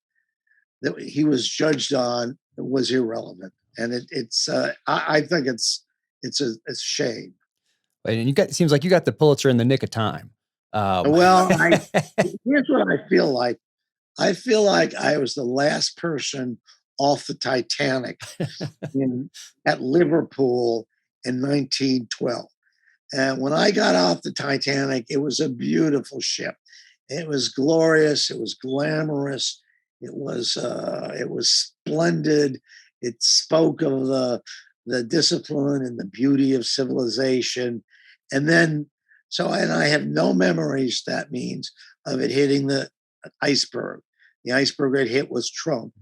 that he was judged on was irrelevant. And I think it's a shame. And it seems like you got the Pulitzer in the nick of time. Well, here's what I feel like. I feel like I was the last person off the Titanic at Liverpool in 1912. And when I got off the Titanic, it was a beautiful ship. It was glorious. It was glamorous. It was splendid. It spoke of the discipline and the beauty of civilization. And then, and I have no memories, that means, of it hitting the iceberg. The iceberg it hit was Trump,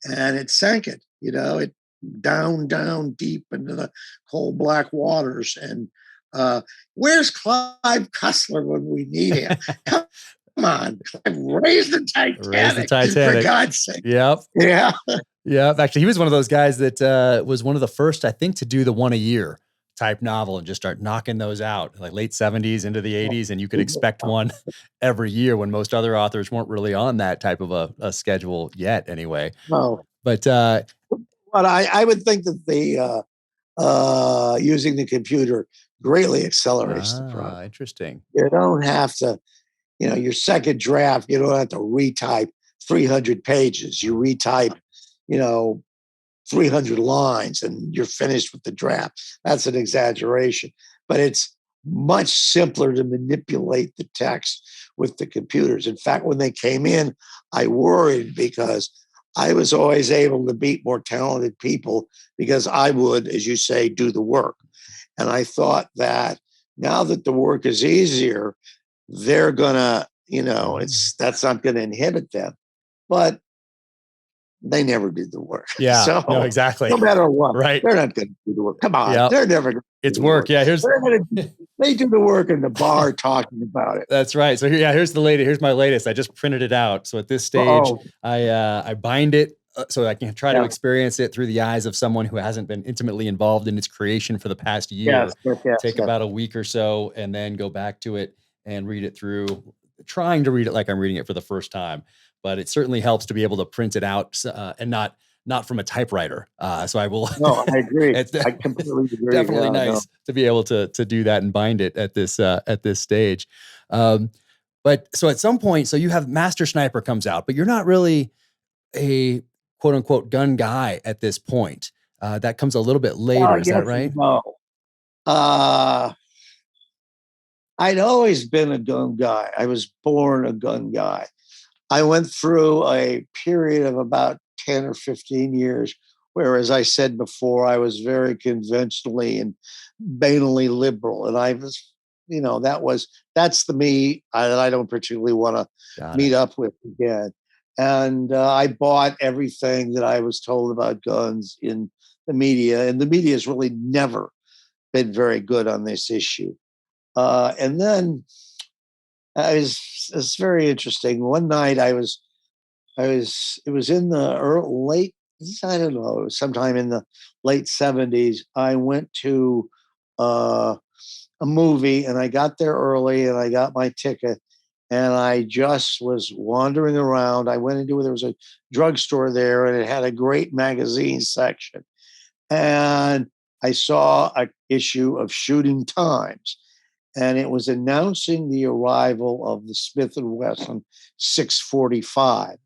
and it sank it. It down deep into the cold black waters. And where's Clive Cussler when we need him? Come on, Clive, raise the Titanic. Raise the Titanic, for God's sake. Yep. Yeah. Yep. Actually, he was one of those guys that was one of the first, I think, to do the one a year type novel and just start knocking those out, like late 70s into the 80s. And you could expect one every year when most other authors weren't really on that type of a schedule yet anyway. No. But I would think that the using the computer greatly accelerates the process. Interesting. You don't have to, your second draft, you don't have to retype 300 pages. You retype, 300 lines and you're finished with the draft. That's an exaggeration, but it's much simpler to manipulate the text with the computers. In fact, when they came in, I worried because I was always able to beat more talented people because I would, as you say, do the work. And I thought that now that the work is easier, they're gonna, that's not gonna inhibit them. But they never did the work. Yeah, so, no, exactly. No matter what, right? They're not going to do the work. Come on, They're never going to. It's work. Yeah, they do the work in the bar talking about it. That's right. So here's my latest. I just printed it out. So at this stage, I bind it so I can try to experience it through the eyes of someone who hasn't been intimately involved in its creation for the past year. Take about a week or so, and then go back to it and read it through, trying to read it like I'm reading it for the first time. But it certainly helps to be able to print it out and not from a typewriter. So I will. No, I agree. I completely agree. Definitely nice to be able to do that and bind it at this stage. But so at some point, so you have Master Sniper comes out, but you're not really a quote unquote gun guy at this point. That comes a little bit later. Is that right? No. I'd always been a gun guy. I was born a gun guy. I went through a period of about 10 or 15 years where, as I said before, I was very conventionally and banally liberal. And I was, that's the me that I don't particularly want to Got it. meet up with again. And I bought everything that I was told about guns in the media. And the media has really never been very good on this issue. And then it's very interesting. One night it was in the late, I don't know, sometime in the late 70s. I went to uh, a movie and I got there early and I got my ticket and I just was wandering around. I went into, there was a drugstore there and it had a great magazine section. And I saw an issue of Shooting Times and it was announcing the arrival of the Smith and Wesson 645.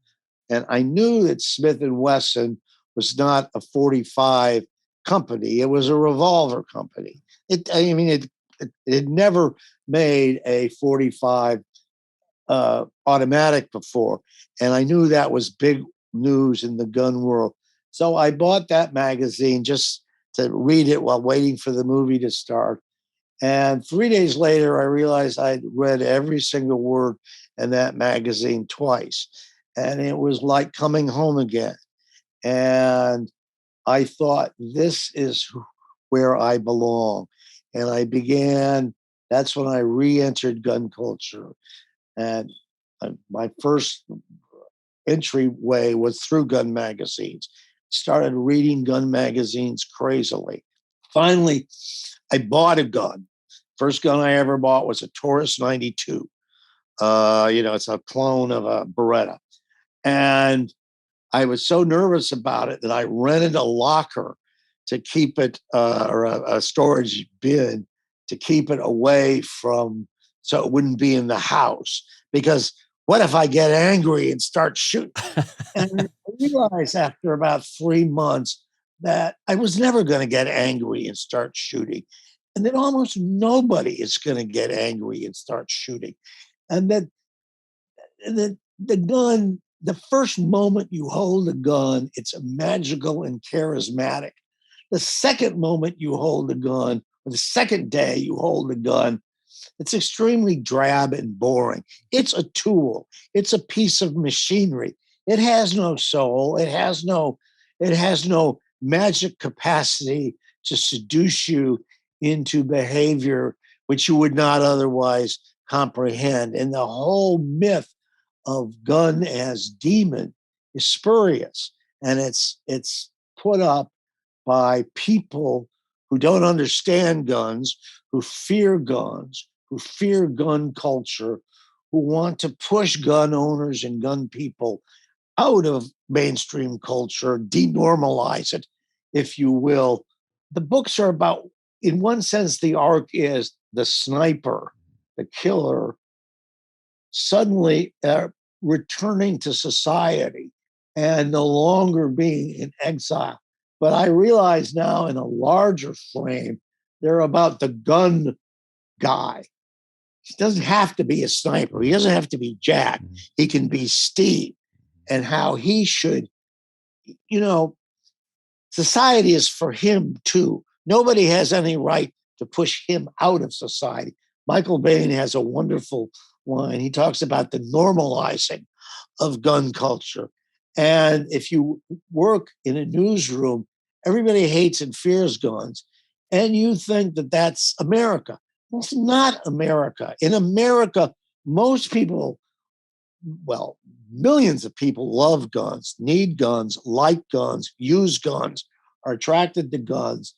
And I knew that Smith and Wesson was not a 45 company; it was a revolver company. It had never made a 45 automatic before, and I knew that was big news in the gun world. So I bought that magazine just to read it while waiting for the movie to start. And 3 days later, I realized I'd read every single word in that magazine twice. And it was like coming home again. And I thought, this is where I belong. And that's when I re entered gun culture. And my first entryway was through gun magazines. Started reading gun magazines crazily. Finally, I bought a gun. First gun I ever bought was a Taurus 92. It's a clone of a Beretta. And I was so nervous about it that I rented a locker to keep it, or a storage bin to keep it away from, so it wouldn't be in the house. Because what if I get angry and start shooting? And I realized after about 3 months that I was never going to get angry and start shooting. And that almost nobody is going to get angry and start shooting. And that the gun, the first moment you hold a gun, it's magical and charismatic. The second moment you hold a gun, or the second day you hold a gun, it's extremely drab and boring. It's a tool. It's a piece of machinery. It has no soul. It has no magic capacity to seduce you into behavior which you would not otherwise comprehend. And the whole myth of gun as demon is spurious. And it's put up by people who don't understand guns, who fear guns, who fear gun culture, who want to push gun owners and gun people out of mainstream culture, denormalize it, if you will. The books are about, in one sense, the arc is the sniper, the killer, suddenly returning to society and no longer being in exile. But I realize now, in a larger frame, they're about the gun guy. He doesn't have to be a sniper. He doesn't have to be Jack. He can be Steve, and how he should, you know, society is for him too. Nobody has any right to push him out of society. Michael Bain has a wonderful line. He talks about the normalizing of gun culture. And if you work in a newsroom, everybody hates and fears guns, and you think that that's America. It's not America. In America, most people, well, millions of people love guns, need guns, like guns, use guns, are attracted to guns.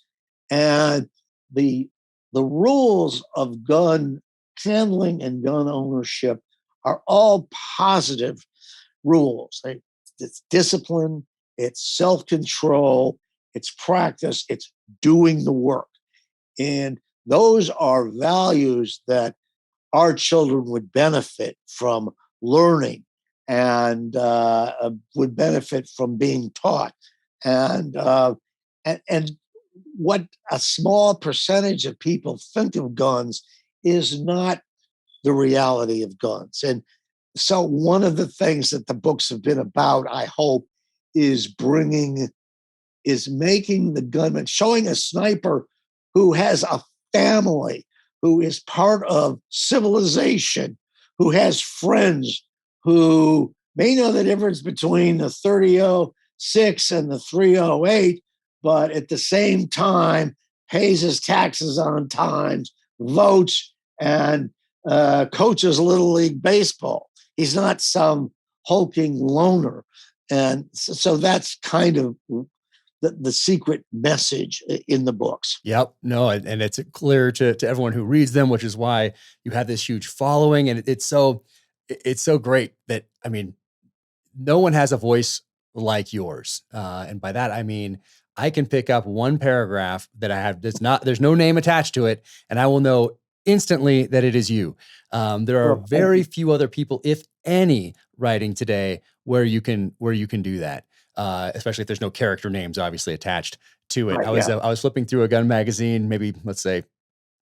And the the rules of gun handling and gun ownership are all positive rules. It's discipline, it's self-control, it's practice, it's doing the work. And those are values that our children would benefit from learning and would benefit from being taught. And, uh, and what a small percentage of people think of guns is not the reality of guns. And So one of the things that the books have been about, I hope, is making the gunman, showing a sniper who has a family, who is part of civilization, who has friends, who may know the difference between the 3006 and the 308, but at the same time pays his taxes on time, votes, and coaches Little League Baseball. He's not some hulking loner. And so that's kind of the secret message in the books. Yep. No, and it's clear to everyone who reads them, which is why you have this huge following. And it's so great that, I mean, no one has a voice like yours. And by that, I mean, I can pick up one paragraph that I have there's no name attached to it, and I will know instantly that it is you. There are very few other people, if any, writing today where you can do that. Especially if there's no character names obviously attached to it. Right, I was flipping through a gun magazine, maybe let's say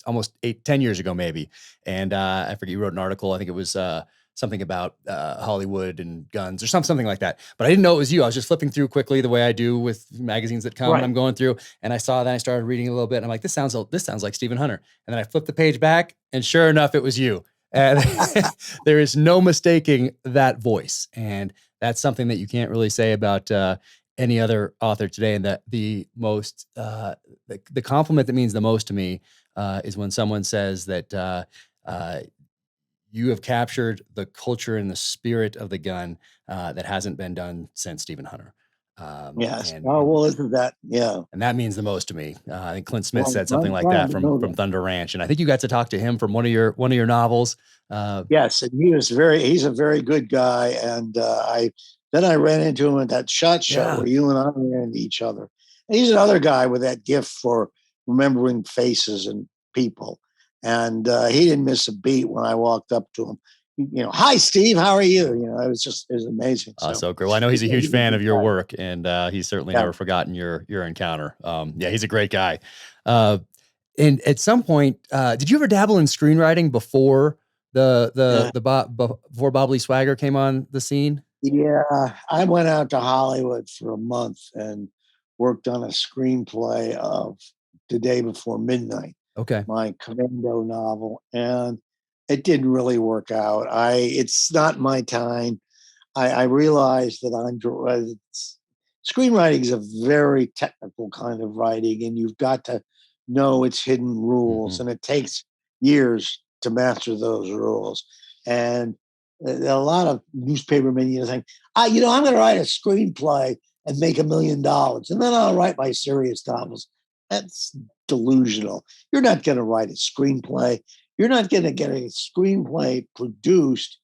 almost 10 years ago, maybe. And I forget, you wrote an article. I think it was something about Hollywood and guns or something like that. But I didn't know it was you. I was just flipping through quickly the way I do with magazines that come and I'm going through. And I saw that, I started reading a little bit. And I'm like, this sounds like Stephen Hunter. And then I flipped the page back and sure enough, it was you. And there is no mistaking that voice. And that's something that you can't really say about any other author today. And that the most, the compliment that means the most to me is when someone says that you have captured the culture and the spirit of the gun that hasn't been done since Stephen Hunter. Yes. Well, isn't that? Yeah. And that means the most to me. I think Clint Smith said something like that from Thunder Ranch, and I think you got to talk to him from one of your novels. Yes, and he's a very good guy. And I ran into him at that SHOT Show where you and I ran into each other. And he's another guy with that gift for remembering faces and people. And he didn't miss a beat when I walked up to him. Hi, Steve, how are you? It was amazing. So great. Well, I know he's a huge fan of your work, and he's certainly never forgotten your encounter. He's a great guy. And at some point, did you ever dabble in screenwriting before before Bob Lee Swagger came on the scene? Yeah, I went out to Hollywood for a month and worked on a screenplay of The Day Before Midnight. Okay. My Commando novel, and it didn't really work out. It's not my time. I realized that screenwriting is a very technical kind of writing, and you've got to know its hidden rules, and it takes years to master those rules. And a lot of newspapermen saying, I'm going to write a screenplay and make $1 million, and then I'll write my serious novels. That's delusional. You're not going to write a screenplay. You're not going to get a screenplay produced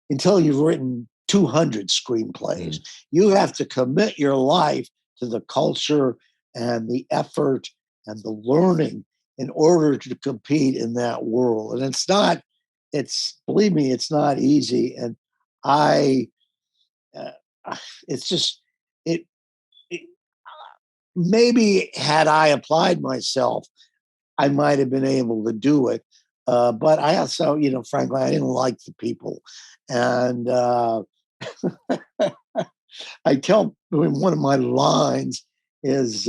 until you've written 200 screenplays. You have to commit your life to the culture and the effort and the learning in order to compete in that world. And believe me, it's not easy. And maybe had I applied myself, I might have been able to do it. But I also, frankly, I didn't like the people. And I tell one of my lines is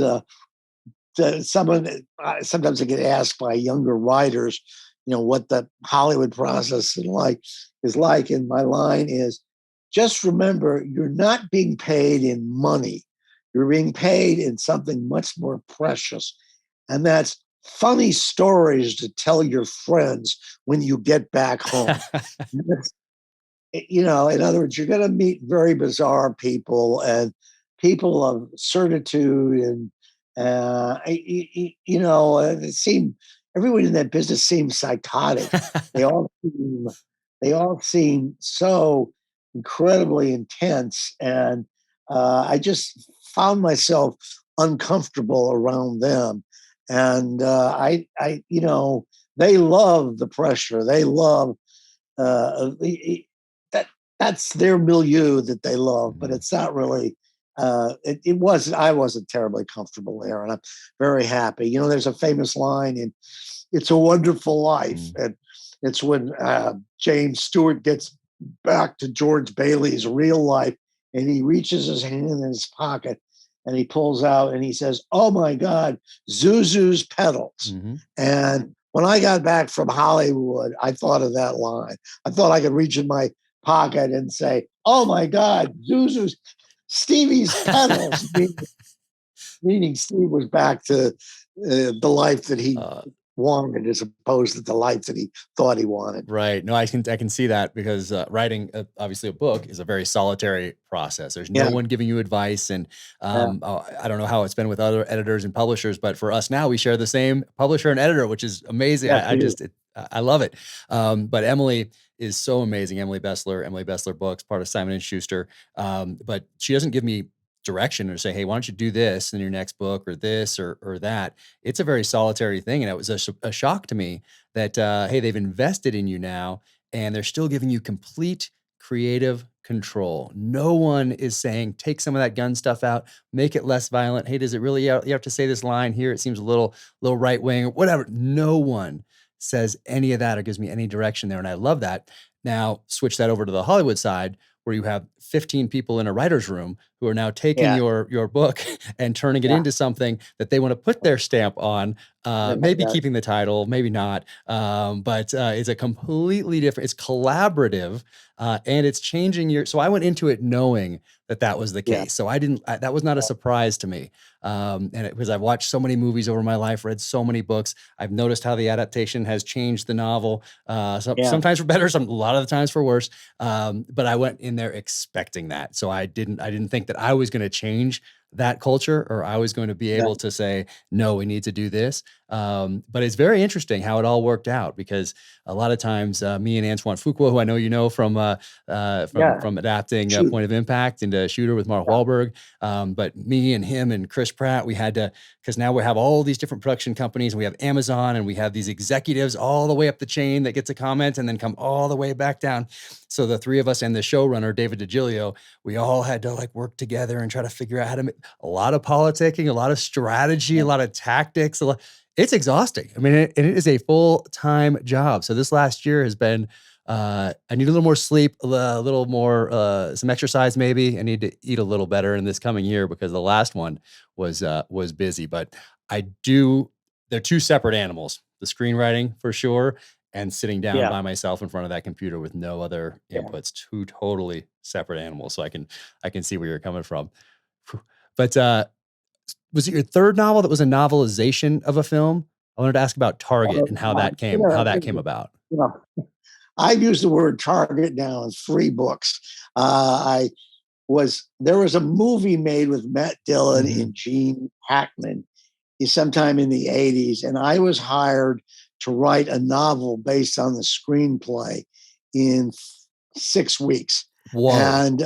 sometimes I get asked by younger writers, what the Hollywood process is like. And my line is, just remember, you're not being paid in money. You're being paid in something much more precious. And that's funny stories to tell your friends when you get back home. In other words, you're going to meet very bizarre people and people of certitude. And, it seemed everyone in that business seems psychotic. They all seem so incredibly intense. And I just found myself uncomfortable around them. And they love the pressure. They love that's their milieu that they love, but it's not really. I wasn't terribly comfortable there, and I'm very happy. There's a famous line in "It's a Wonderful Life," and it's when James Stewart gets back to George Bailey's real life, and he reaches his hand in his pocket and he pulls out and he says, "Oh my God, Zuzu's pedals." Mm-hmm. And when I got back from Hollywood, I thought of that line. I thought I could reach in my pocket and say, "Oh my God, Zuzu's Stevie's pedals," meaning Steve was back to the life that he wanted, as opposed to the life that he thought he wanted. Right. No, I can see that because writing obviously a book is a very solitary process. There's no Yeah, one giving you advice, and yeah, I don't know how it's been with other editors and publishers, but for us now, we share the same publisher and editor, which is amazing. yes, we do. I love it. But Emily is so amazing. Emily Bessler Books, part of Simon and Schuster. But she doesn't give me direction or say, "Hey, why don't you do this in your next book or this or that." It's a very solitary thing, and it was a shock to me that hey, they've invested in you now and they're still giving you complete creative control. No one is saying take some of that gun stuff out, make it less violent. Hey, does it really, you have to say this line here, it seems a little right wing or whatever. No one says any of that or gives me any direction there, and I love that. Now switch that over to the Hollywood side, where you have 15 people in a writer's room who are now taking Yeah, your book and turning it yeah. into something that they want to put their stamp on, maybe Yeah, keeping the title, maybe not. But it's a completely different, it's collaborative, and it's changing so I went into it knowing that was the yeah, case. So that was not a surprise to me. Because I've watched so many movies over my life, read so many books, I've noticed how the adaptation has changed the novel, yeah, sometimes for better, a lot of the times for worse. But I went in there expecting that. So I didn't think that I was going to change that culture, or I was going to be yeah, able to say, no, we need to do this. But it's very interesting how it all worked out, because a lot of times me and Antoine Fuqua, who I know you know yeah. from adapting Shoot. Point of Impact into Shooter with Mark Yeah, Wahlberg. But me and him and Chris Pratt, we had to, because now we have all these different production companies, and we have Amazon, and we have these executives all the way up the chain that gets a comment and then come all the way back down. So the three of us and the showrunner, David DiGilio, we all had to like work together and try to figure out how to make a lot of politicking, a lot of strategy, a lot of tactics. It's exhausting. I mean, it is a full-time job. So this last year has been, I need a little more sleep, a little more, some exercise, maybe. I need to eat a little better in this coming year, because the last one was busy. But they're two separate animals, the screenwriting for sure, and sitting down yeah, by myself in front of that computer with no other yeah. inputs, two totally separate animals. So I can see where you're coming from. Phew. But was it your third novel that was a novelization of a film? I wanted to ask about Target and how I'm that came about. you know, I've used the word target now in 3 books. I there was a movie made with Matt Dillon Mhm. and Gene Hackman sometime in the 80s, and I was hired to write a novel based on the screenplay in 6 weeks. Whoa. And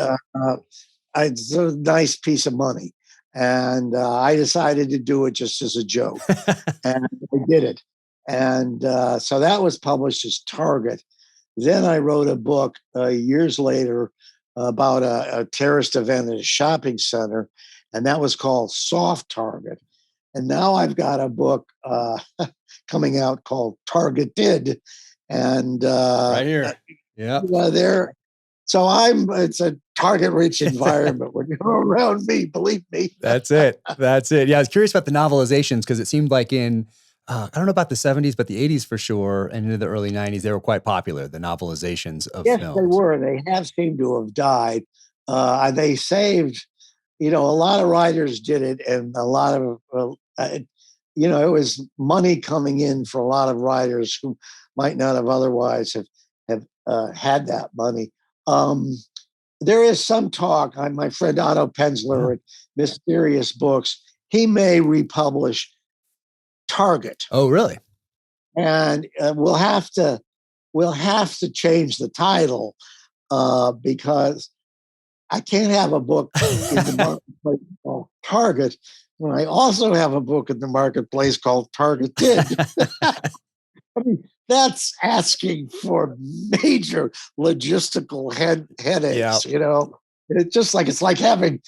it's a nice piece of money. And I decided to do it just as a joke. And I did it. And so that was published as Target. Then I wrote a book years later about a terrorist event at a shopping center, and that was called Soft Target. And now I've got a book coming out called Targeted, and Right here. Yep. there. So it's a target-rich environment when you're around me. Believe me. That's it. That's it. Yeah, I was curious about the novelizations, because it seemed like in I don't know about the 70s, but the 80s for sure, and into the early 90s, they were quite popular, the novelizations of Yes, they films. were. They have seemed to have died. They saved, a lot of writers did it, and a lot of, it was money coming in for a lot of writers who might not have otherwise have had that money. Um, there is some talk. My friend Otto Yeah. Penzler at Mysterious Books, he may republish Target, Oh, really? and we'll have to change the title because I can't have a book in the marketplace called Target when I also have a book in the marketplace called Targeted. I mean, that's asking for major logistical Yeah. headaches. It's like having,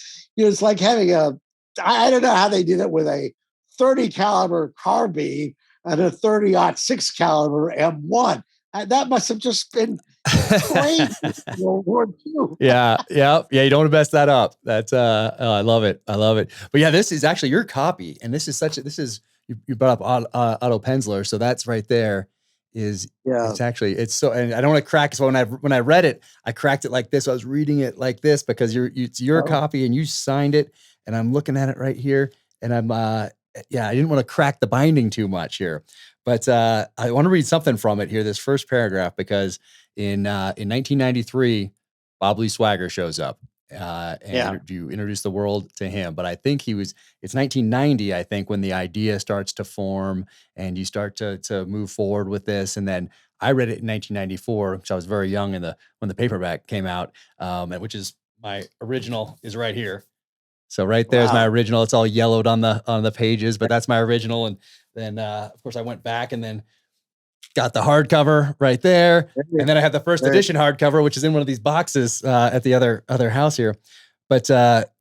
I don't know how they did it with a 30 caliber carbine and a 30-06 caliber M1. That must have just been Crazy. World War II. Yeah. You don't want to mess that up. That's oh, I love it. But yeah, this is actually your copy, and this is you brought up Otto Penzler, so that's right there. Yeah. It's so, and I don't want to crack. So when I read it, I cracked it like this. I was reading it like this because it's your copy and you signed it, and I'm looking at it right here, and I'm I didn't want to crack the binding too much here, but I want to read something from it here. This first paragraph, because in 1993, Bob Lee Swagger shows up, and you introduce the world to him. But I think it's 1990, I think, when the idea starts to form and you start to move forward with this. And then I read it in 1994, because I was very young when the paperback came out, and which is my original is right here. So right there's my original. It's all yellowed on the pages, but that's my original. And then of course I went back and then got the hardcover right there. And then I have the first edition hardcover, which is in one of these boxes at the other house here. But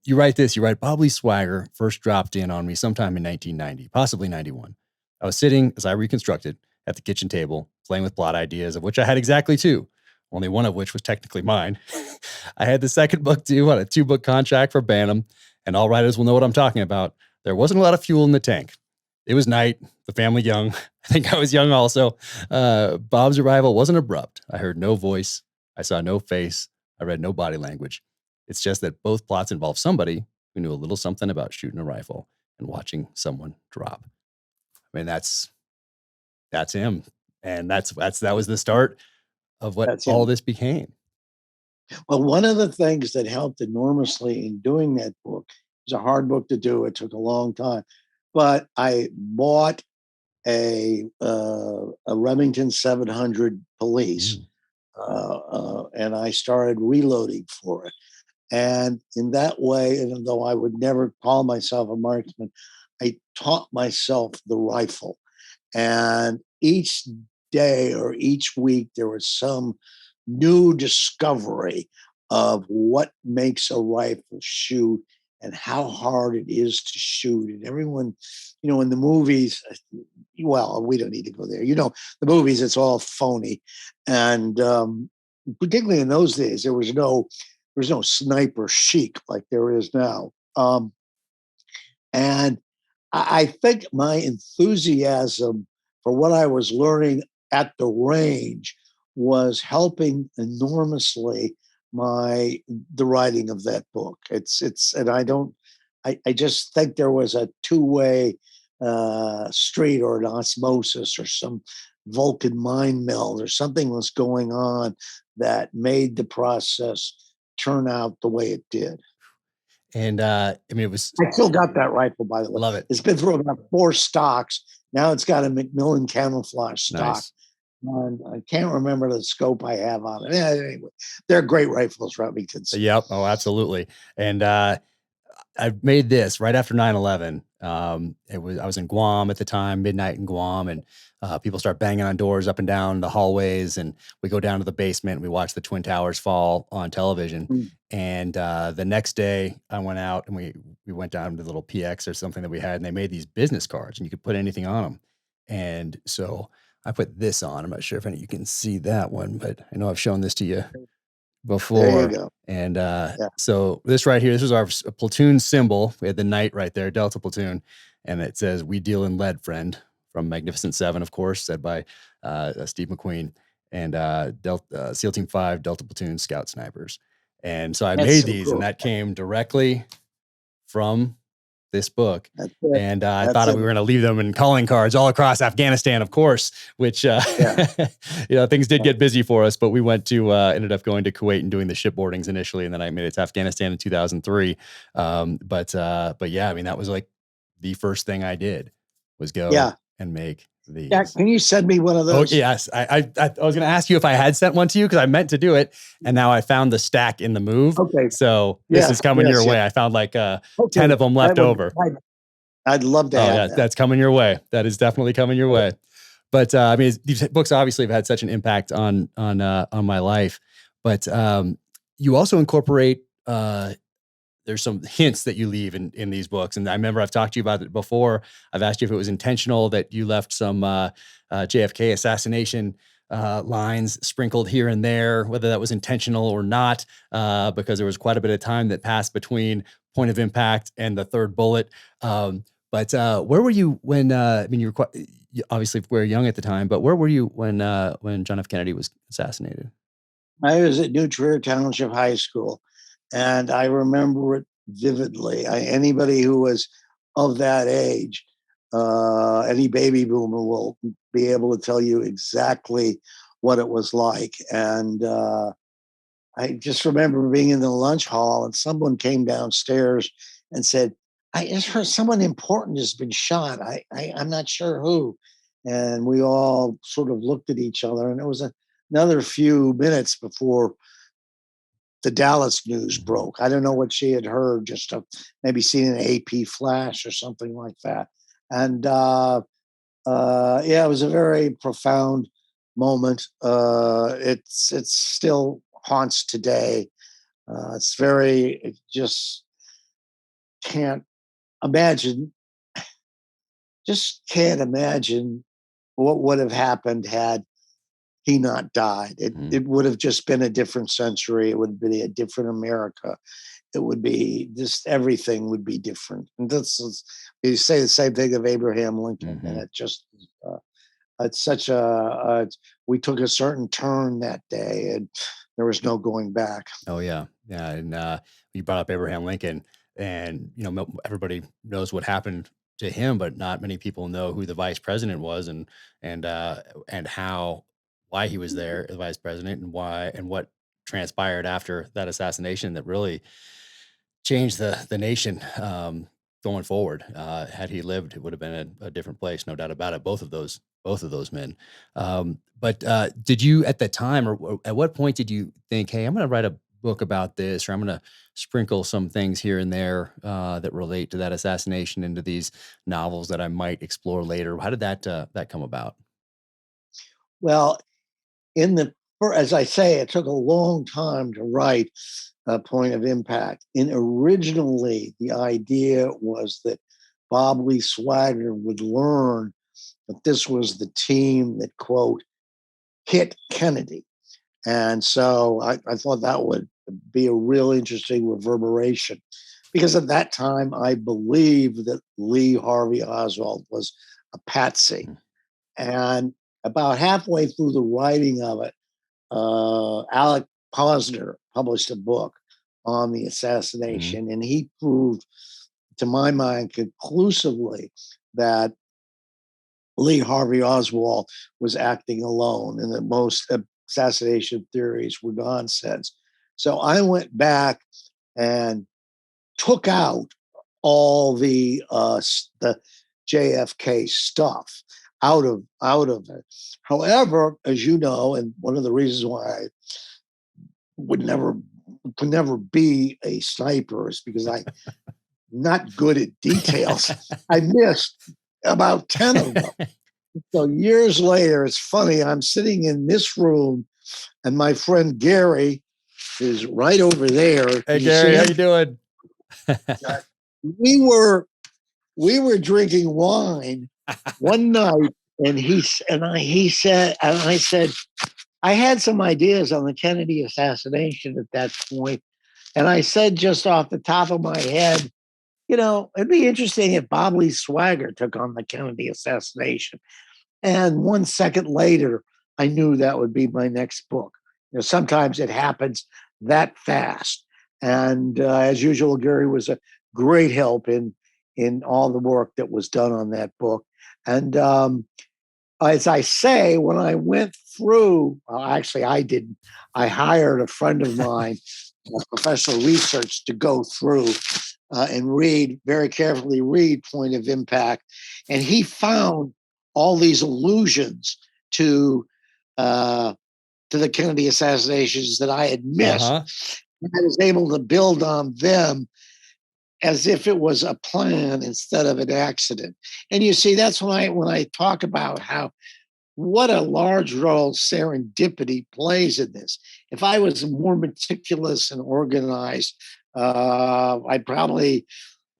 you write, Bob Lee Swagger first dropped in on me sometime in 1990, possibly 91. I was sitting, as I reconstructed, at the kitchen table, playing with plot ideas, of which I had exactly two, only one of which was technically mine. I had the second book due on a 2-book contract for Bantam, and all writers will know what I'm talking about. There wasn't a lot of fuel in the tank. It was night, the family young. I think I was young also. Bob's arrival wasn't abrupt. I heard no voice. I saw no face. I read no body language. It's just that both plots involve somebody who knew a little something about shooting a rifle and watching someone drop. I mean, that's him. And that was the start of what all this became. Well, one of the things that helped enormously in doing that book, it was a hard book to do. It took a long time, but I bought a Remington 700 Police, and I started reloading for it. And in that way, even though I would never call myself a marksman, I taught myself the rifle. And each day or each week, there was some new discovery of what makes a rifle shoot and how hard it is to shoot. And everyone, in the movies, well, we don't need to go there. The movies, it's all phony. And particularly in those days, there was no sniper chic like there is now. And I think my enthusiasm for what I was learning at the range was helping enormously the writing of that book. And I just think there was a two-way street, or an osmosis, or some Vulcan mind meld, or something was going on that made the process turn out the way it did. And I still got that rifle, by the way. Love it. It's been through about 4 stocks. Now it's got a Macmillan camouflage stock. Nice. And I can't remember the scope I have on it. Anyway, they're great rifles, Remingtons. Yep. Oh, absolutely. And I made this right after 9/11. I was in Guam at the time, midnight in Guam, and people start banging on doors up and down the hallways, and we go down to the basement and we watch the Twin Towers fall on television. And the next day I went out and we went down to the little PX or something that we had, and they made these business cards and you could put anything on them. And so I put this on. I'm not sure if any of you can see that one, but I know I've shown this to you before. There you go. And so this right here, this was our platoon symbol. We had the knight right there, Delta Platoon, and it says, "We deal in lead, friend," from Magnificent Seven, of course, said by Steve McQueen, and SEAL Team 5, Delta Platoon, Scout Snipers. And so I made these, and that came directly from this book. And I thought we were going to leave them in calling cards all across Afghanistan, of course, which, things did get busy for us, but we ended up going to Kuwait and doing the shipboardings initially. And then I made it to Afghanistan in 2003. But yeah, I mean, that was like the first thing I did was go and make these. Yeah, can you send me one of those? Oh, yes. I was going to ask you if I had sent one to you, because I meant to do it. And now I found the stack in the move. Okay. So this is coming your way. I found like 10 of them left over. I'd love to have that. That's coming your way. That is definitely coming your way. But I mean, these books obviously have had such an impact on my life. But you also incorporate there's some hints that you leave in these books. And I remember I've talked to you about it before. I've asked you if it was intentional that you left some JFK assassination lines sprinkled here and there, whether that was intentional or not, because there was quite a bit of time that passed between point of impact and the third bullet. But where were you when? I mean, you were obviously very young at the time, but where were you when John F. Kennedy was assassinated? I was at New Trier Township High School, and I remember it vividly. Anybody who was of that age, any baby boomer will be able to tell you exactly what it was like. And I just remember being in the lunch hall, and someone came downstairs and said, "I just heard someone important has been shot. I'm not sure who." And we all sort of looked at each other, and it was another few minutes before the Dallas news broke. I don't know what she had heard, just maybe seen an AP flash or something like that. And yeah, it was a very profound moment. It's still haunts today. It just can't imagine, just can't imagine what would have happened had he not died. It would have just been a different century. It would be a different America. It would be just everything would be different. And you say the same thing of Abraham Lincoln, and it just it's such we took a certain turn that day, and there was no going back. Oh yeah, yeah. And you brought up Abraham Lincoln, and everybody knows what happened to him, but not many people know who the vice president was, and how why he was there as vice president, and why and what transpired after that assassination that really changed the nation going forward. Had he lived, it would have been a different place, no doubt about it. Both of those men. But did you at the time, or at what point did you think, "Hey, I'm going to write a book about this, or I'm going to sprinkle some things here and there that relate to that assassination into these novels that I might explore later"? How did that come about? Well, as I say, it took a long time to write a Point of Impact. And originally, the idea was that Bob Lee Swagger would learn that this was the team that, quote, hit Kennedy. And so I thought that would be a real interesting reverberation, because at that time, I believed that Lee Harvey Oswald was a patsy. And about halfway through the writing of it, Alec Posner published a book on the assassination, and he proved, to my mind, conclusively that Lee Harvey Oswald was acting alone and that most assassination theories were nonsense. So I went back and took out all the JFK stuff out of it. However, as you know, and one of the reasons why I could never be a sniper is because I'm not good at details. I missed about 10 of them. So years later, it's funny, I'm sitting in this room and my friend Gary is right over there. Hey Gary, how you doing? we were drinking wine one night, and I said, I had some ideas on the Kennedy assassination at that point, and I said just off the top of my head, it'd be interesting if Bob Lee Swagger took on the Kennedy assassination. And 1 second later, I knew that would be my next book. Sometimes it happens that fast. And as usual, Gary was a great help in all the work that was done on that book. And as I say, when I went through, actually, I didn't. I hired a friend of mine, professional research, to go through and very carefully read Point of Impact. And he found all these allusions to the Kennedy assassinations that I had missed. And I was able to build on them as if it was a plan instead of an accident. And you see, that's when I talk about what a large role serendipity plays in this. If I was more meticulous and organized, I'd probably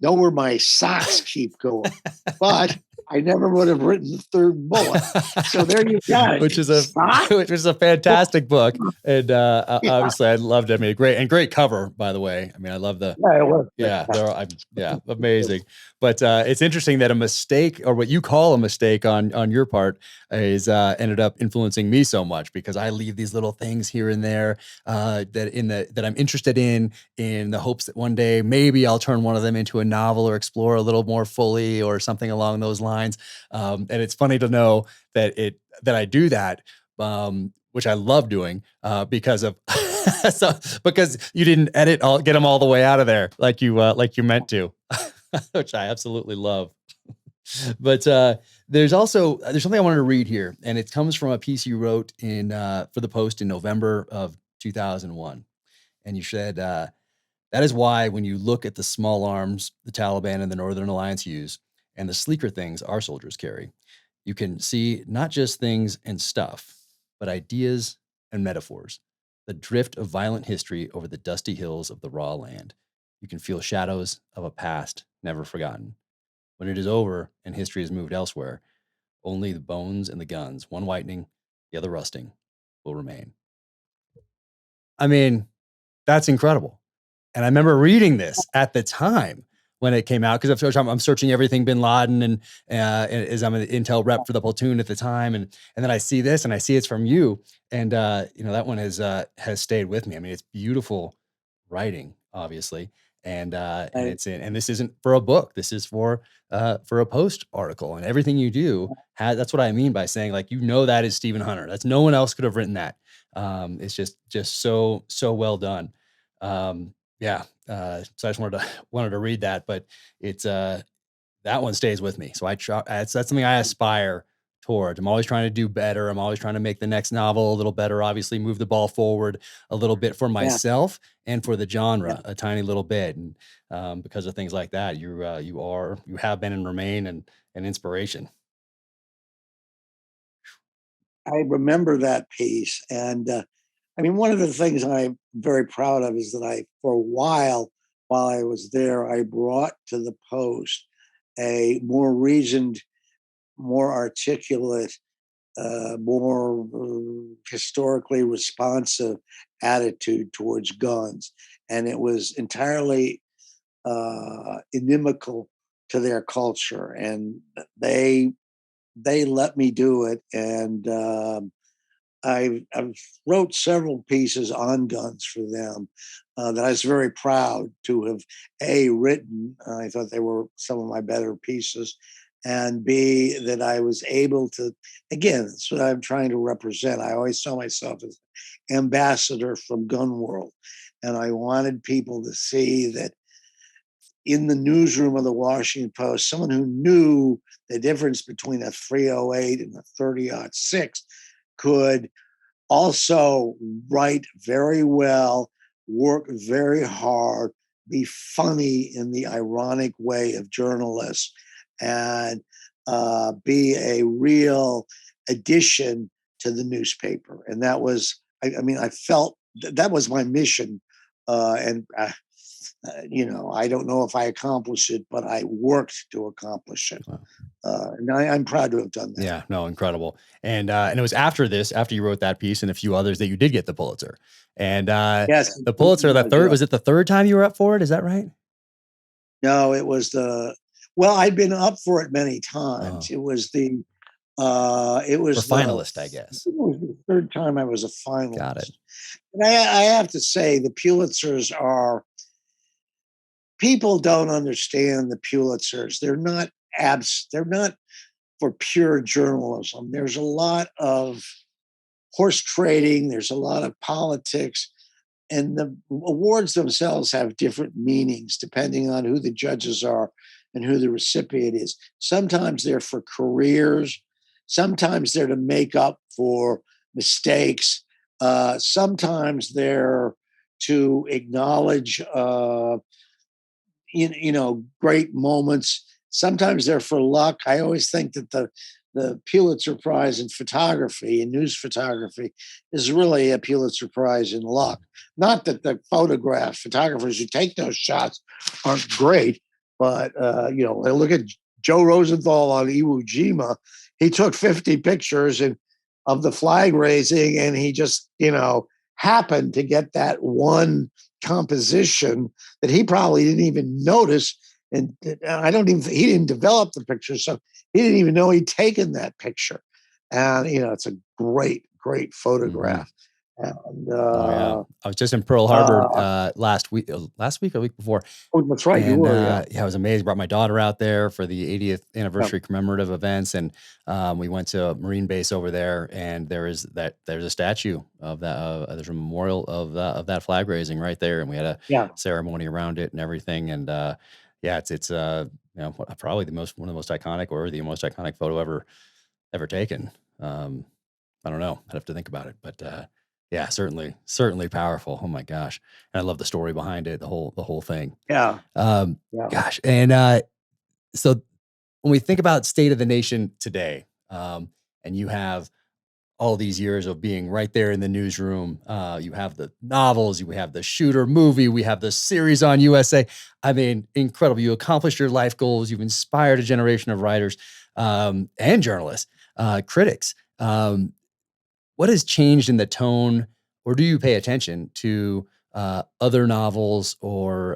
know where my socks keep going. But I never would have written the third bullet. So there you got it. which is a which is a fantastic book. And Yeah, obviously I loved it. I mean, great cover, by the way. I mean, I love the yeah, it was. amazing. But it's interesting that a mistake, or what you call a mistake on your part, is ended up influencing me so much, because I leave these little things here and there that I'm interested in the hopes that one day maybe I'll turn one of them into a novel or explore a little more fully or something along those lines. And it's funny to know that I do that, which I love doing, because of because you didn't get them all the way out of there like you meant to, which I absolutely love. But there's something I wanted to read here, and it comes from a piece you wrote in for the Post in November of 2001, and you said that is why when you look at the small arms the Taliban and the Northern Alliance use, and the sleeker things our soldiers carry, you can see not just things and stuff, but ideas and metaphors, the drift of violent history over the dusty hills of the raw land. You can feel shadows of a past never forgotten. When it is over and history has moved elsewhere, only the bones and the guns, one whitening, the other rusting, will remain. I mean, that's incredible. And I remember reading this at the time when it came out, because I'm searching everything Bin Laden, and as I'm an intel rep for the platoon at the time, and then I see this, and I see it's from you, and that one has stayed with me. I mean, it's beautiful writing, obviously, and and this isn't for a book. This is for a Post article, and everything you do that's what I mean by saying, like, that is Stephen Hunter. That's no one else could have written that. It's just so well done. So I just wanted to read that, but it's that one stays with me. So that's something I aspire towards. I'm always trying to do better. I'm always trying to make the next novel a little better, obviously move the ball forward a little bit for myself and for the genre a tiny little bit. And because of things like that, you have been and remain an inspiration. I remember that piece. And I mean, one of the things I'm very proud of is that for a while I was there, I brought to the Post a more reasoned, more articulate, more historically responsive attitude towards guns. And it was entirely inimical to their culture. And they let me do it. And I've wrote several pieces on guns for them that I was very proud to have written. I thought they were some of my better pieces, and B, that I was able to. Again, that's what I'm trying to represent. I always saw myself as ambassador from gun world, and I wanted people to see that in the newsroom of the Washington Post, someone who knew the difference between a 308 and a 30-06 could also write very well, work very hard, be funny in the ironic way of journalists, and be a real addition to the newspaper. And that was, I felt that was my mission. I don't know if I accomplished it, but I worked to accomplish it. Wow. And I'm proud to have done that. Yeah, no, incredible. And it was after you wrote that piece and a few others, that you did get the Pulitzer. And Yes, the Pulitzer, was it the third time you were up for it? Is that right? No, it was I'd been up for it many times. Oh. It was finalist, I guess. It was the third time I was a finalist. Got it. And I have to say, the Pulitzers people don't understand the Pulitzers. They're not for pure journalism. There's a lot of horse trading. There's a lot of politics. And the awards themselves have different meanings depending on who the judges are and who the recipient is. Sometimes they're for careers. Sometimes they're to make up for mistakes. Sometimes they're to acknowledge great moments. Sometimes they're for luck. I always think that the Pulitzer Prize in photography, in news photography, is really a Pulitzer Prize in luck. Not that the photographers who take those shots aren't great, but look at Joe Rosenthal on Iwo Jima, he took 50 pictures of the flag raising, and he just, happened to get that one composition that he probably didn't even notice. And he didn't develop the picture, so he didn't even know he'd taken that picture. And, it's a great, great Mhm. photograph. And, Oh yeah, I was just in Pearl Harbor last week, or the week before, oh, that's right, you and were, yeah. yeah, it was amazing. Brought my daughter out there for the 80th Yeah. anniversary commemorative events, and we went to a Marine base over there, and there's a statue of that. There's a memorial of that flag raising right there, and we had a Yeah. ceremony around it and everything. And yeah, it's probably one of the most iconic, or the most iconic photo ever taken. I don't know. I'd have to think about it, but yeah, certainly powerful. Oh my gosh, and I love the story behind it, the whole thing. Yeah. Um, Yeah. gosh, and so when we think about state of the nation today, and you have all these years of being right there in the newsroom, you have the novels, you have the Shooter movie, we have the series on USA. I mean, incredible. You accomplished your life goals. You've inspired a generation of writers and journalists, critics. What has changed in the tone, or do you pay attention to other novels or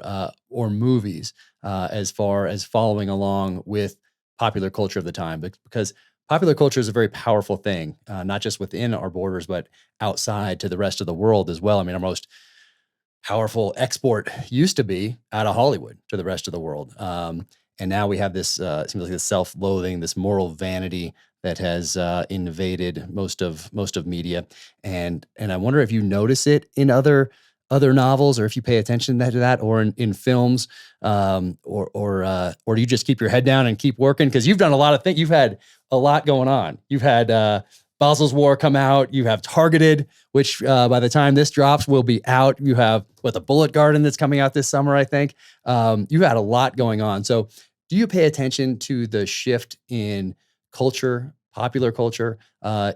movies as far as following along with popular culture of the time? Because popular culture is a very powerful thing, not just within our borders, but outside to the rest of the world as well. I mean, our most powerful export used to be out of Hollywood to the rest of the world. And now we have this, it seems like this self-loathing, this moral vanity that has invaded most of media. And I wonder if you notice it in other novels, or if you pay attention to that, or in films, or do you just keep your head down and keep working? Because you've done a lot of things. You've had a lot going on. You've had Basil's War come out. You have Targeted, which by the time this drops will be out. You have the Bullet Garden that's coming out this summer, I think. You've had a lot going on. So do you pay attention to the shift in culture, popular culture,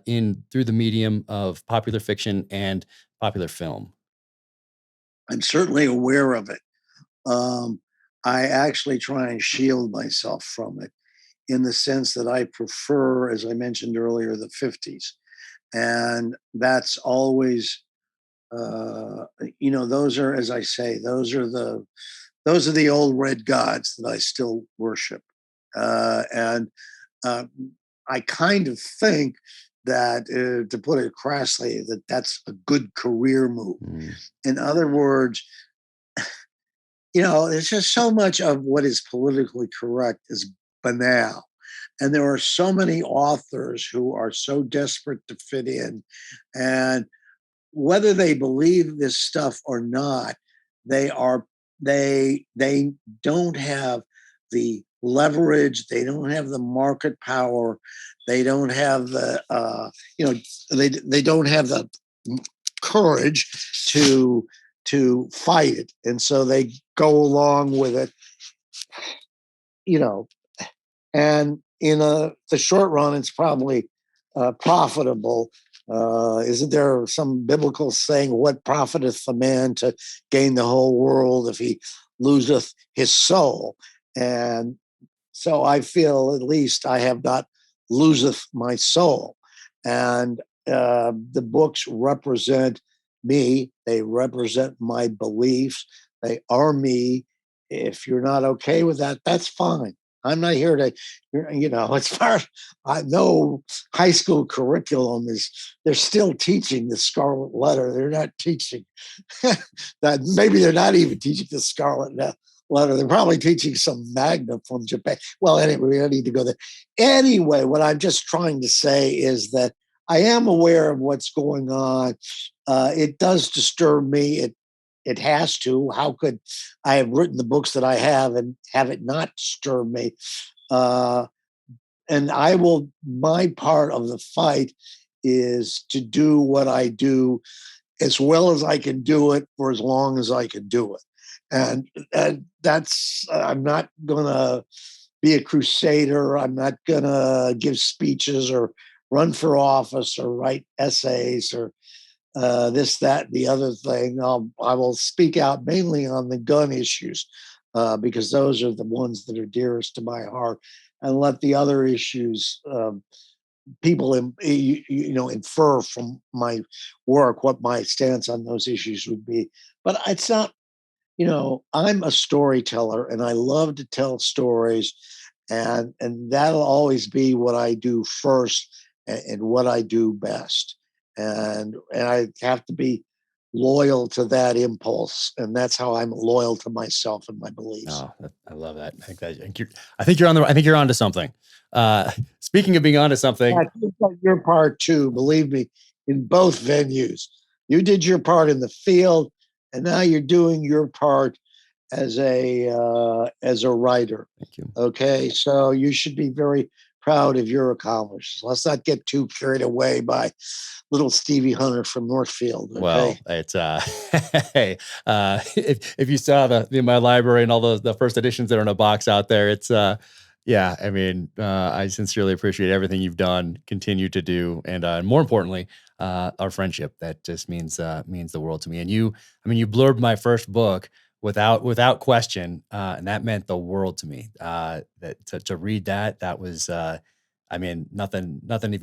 in through the medium of popular fiction and popular film? I'm certainly aware of it. Um, I actually try and shield myself from it in the sense that I prefer, as I mentioned earlier, the 50s. And that's always, those are, as I say, those are the old red gods that I still worship. And uh, I kind of think that, to put it crassly, that's a good career move. Mm. In other words, there's just so much of what is politically correct is banal. And there are so many authors who are so desperate to fit in. And whether they believe this stuff or not, they are they don't have the leverage, they don't have the market power, they don't have the they don't have the courage to fight it, and so they go along with it, you know and in the short run, it's probably profitable. Isn't there some biblical saying, "What profiteth a man to gain the whole world if he loseth his soul?" And so I feel, at least, I have not loseth my soul. And the books represent me. They represent my beliefs. They are me. If you're not okay with that, that's fine. I'm not here to, as far as I know, high school curriculum they're still teaching the Scarlet Letter. They're not teaching that. Maybe they're not even teaching the Scarlet Letter. They're probably teaching some Magna from Japan. Well, anyway, we don't need to go there. Anyway, what I'm just trying to say is that I am aware of what's going on. It does disturb me. It has to. How could I have written the books that I have and have it not disturb me? Uh, and my part of the fight is to do what I do as well as I can do it for as long as I can do it. And that's, I'm not going to be a crusader. I'm not going to give speeches or run for office or write essays or this, that, and the other thing. I will speak out mainly on the gun issues, because those are the ones that are dearest to my heart. and let the other issues people infer from my work what my stance on those issues would be. But it's not, I'm a storyteller and I love to tell stories, and that'll always be what I do first, and what I do best. And I have to be loyal to that impulse, and that's how I'm loyal to myself and my beliefs. Oh, I love that. I think you're onto something. Speaking of being onto Yeah, something, you've done your part too, believe me, in both venues. You did your part in the field, and now you're doing your part as a writer. thank you. Okay, so you should be very proud of your accomplishments. Let's not get too carried away by little Stevie Hunter from Northfield. Well, Okay, it's hey, if you saw my library and all the first editions that are in a box out there, it's yeah, I mean, I sincerely appreciate everything you've done, continue to do, and more importantly, our friendship. That just means the world to me. And you blurbed my first book without question, and that meant the world to me. That to read that was. I mean, nothing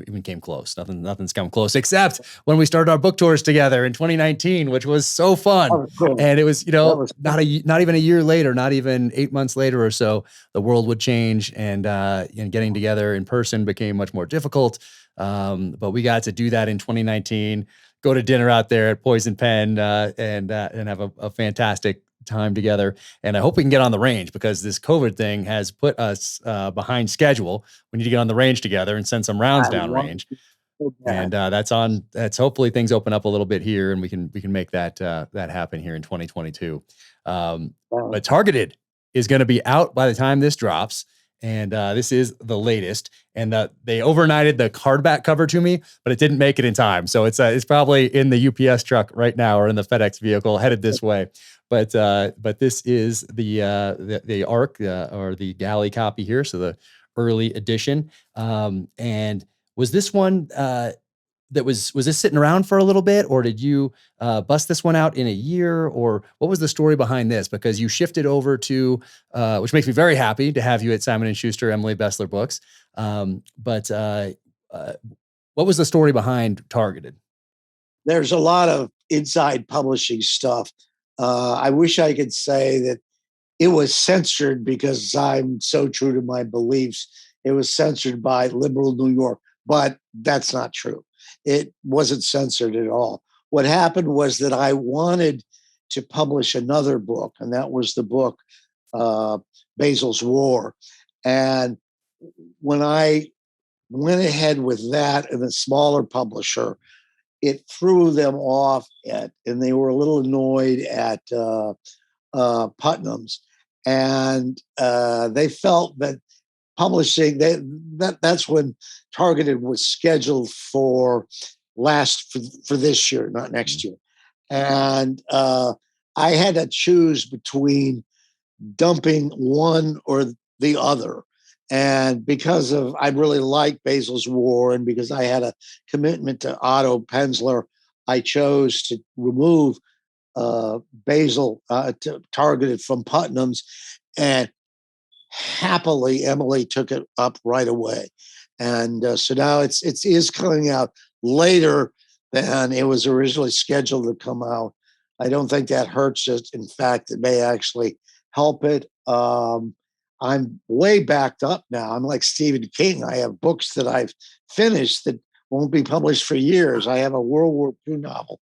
even came close. Nothing's come close, except when we started our book tours together in 2019, which was so that fun. was good. And it was, That was not even a year later, not even 8 months later or so, the world would change, and getting together in person became much more difficult. But we got to do that in 2019. Go to dinner out there at Poison Pen, and have a fantastic time together. And I hope we can get on the range, because this COVID thing has put us behind schedule. We need to get on the range together and send some rounds I want downrange. to do And that. that's hopefully things open up a little bit here, and we can make that happen here in 2022. But Targeted is going to be out by the time this drops. And this is the latest. And they overnighted the hardback cover to me, but it didn't make it in time. So it's probably in the UPS truck right now, or in the FedEx vehicle headed this way. But this is the ARC, or the galley copy here, so the early edition. And was this one was this sitting around for a little bit, or did you bust this one out in a year, or what was the story behind this? Because you shifted over to, which makes me very happy to have you at Simon and Schuster, Emily Bessler Books. But what was the story behind Targeted? There's a lot of inside publishing stuff. I wish I could say that it was censored because I'm so true to my beliefs. It was censored by liberal New York, but that's not true. It wasn't censored at all. What happened was that I wanted to publish another book, and that was the book Basil's War. And when I went ahead with that and a smaller publisher, it threw them off and they were a little annoyed at Putnam's, and they felt that publishing that's when Targeted was scheduled for this year, not next year, and I had to choose between dumping one or the other. And because of I really liked Basil's War, and because I had a commitment to Otto Penzler, I chose to remove Basil Targeted from Putnam's, and happily Emily took it up right away. And so now it is coming out later than it was originally scheduled to come out. I don't think that hurts it. In fact, it may actually help it. I'm way backed up now. I'm like Stephen King. I have books that I've finished that won't be published for years. I have a World War II novel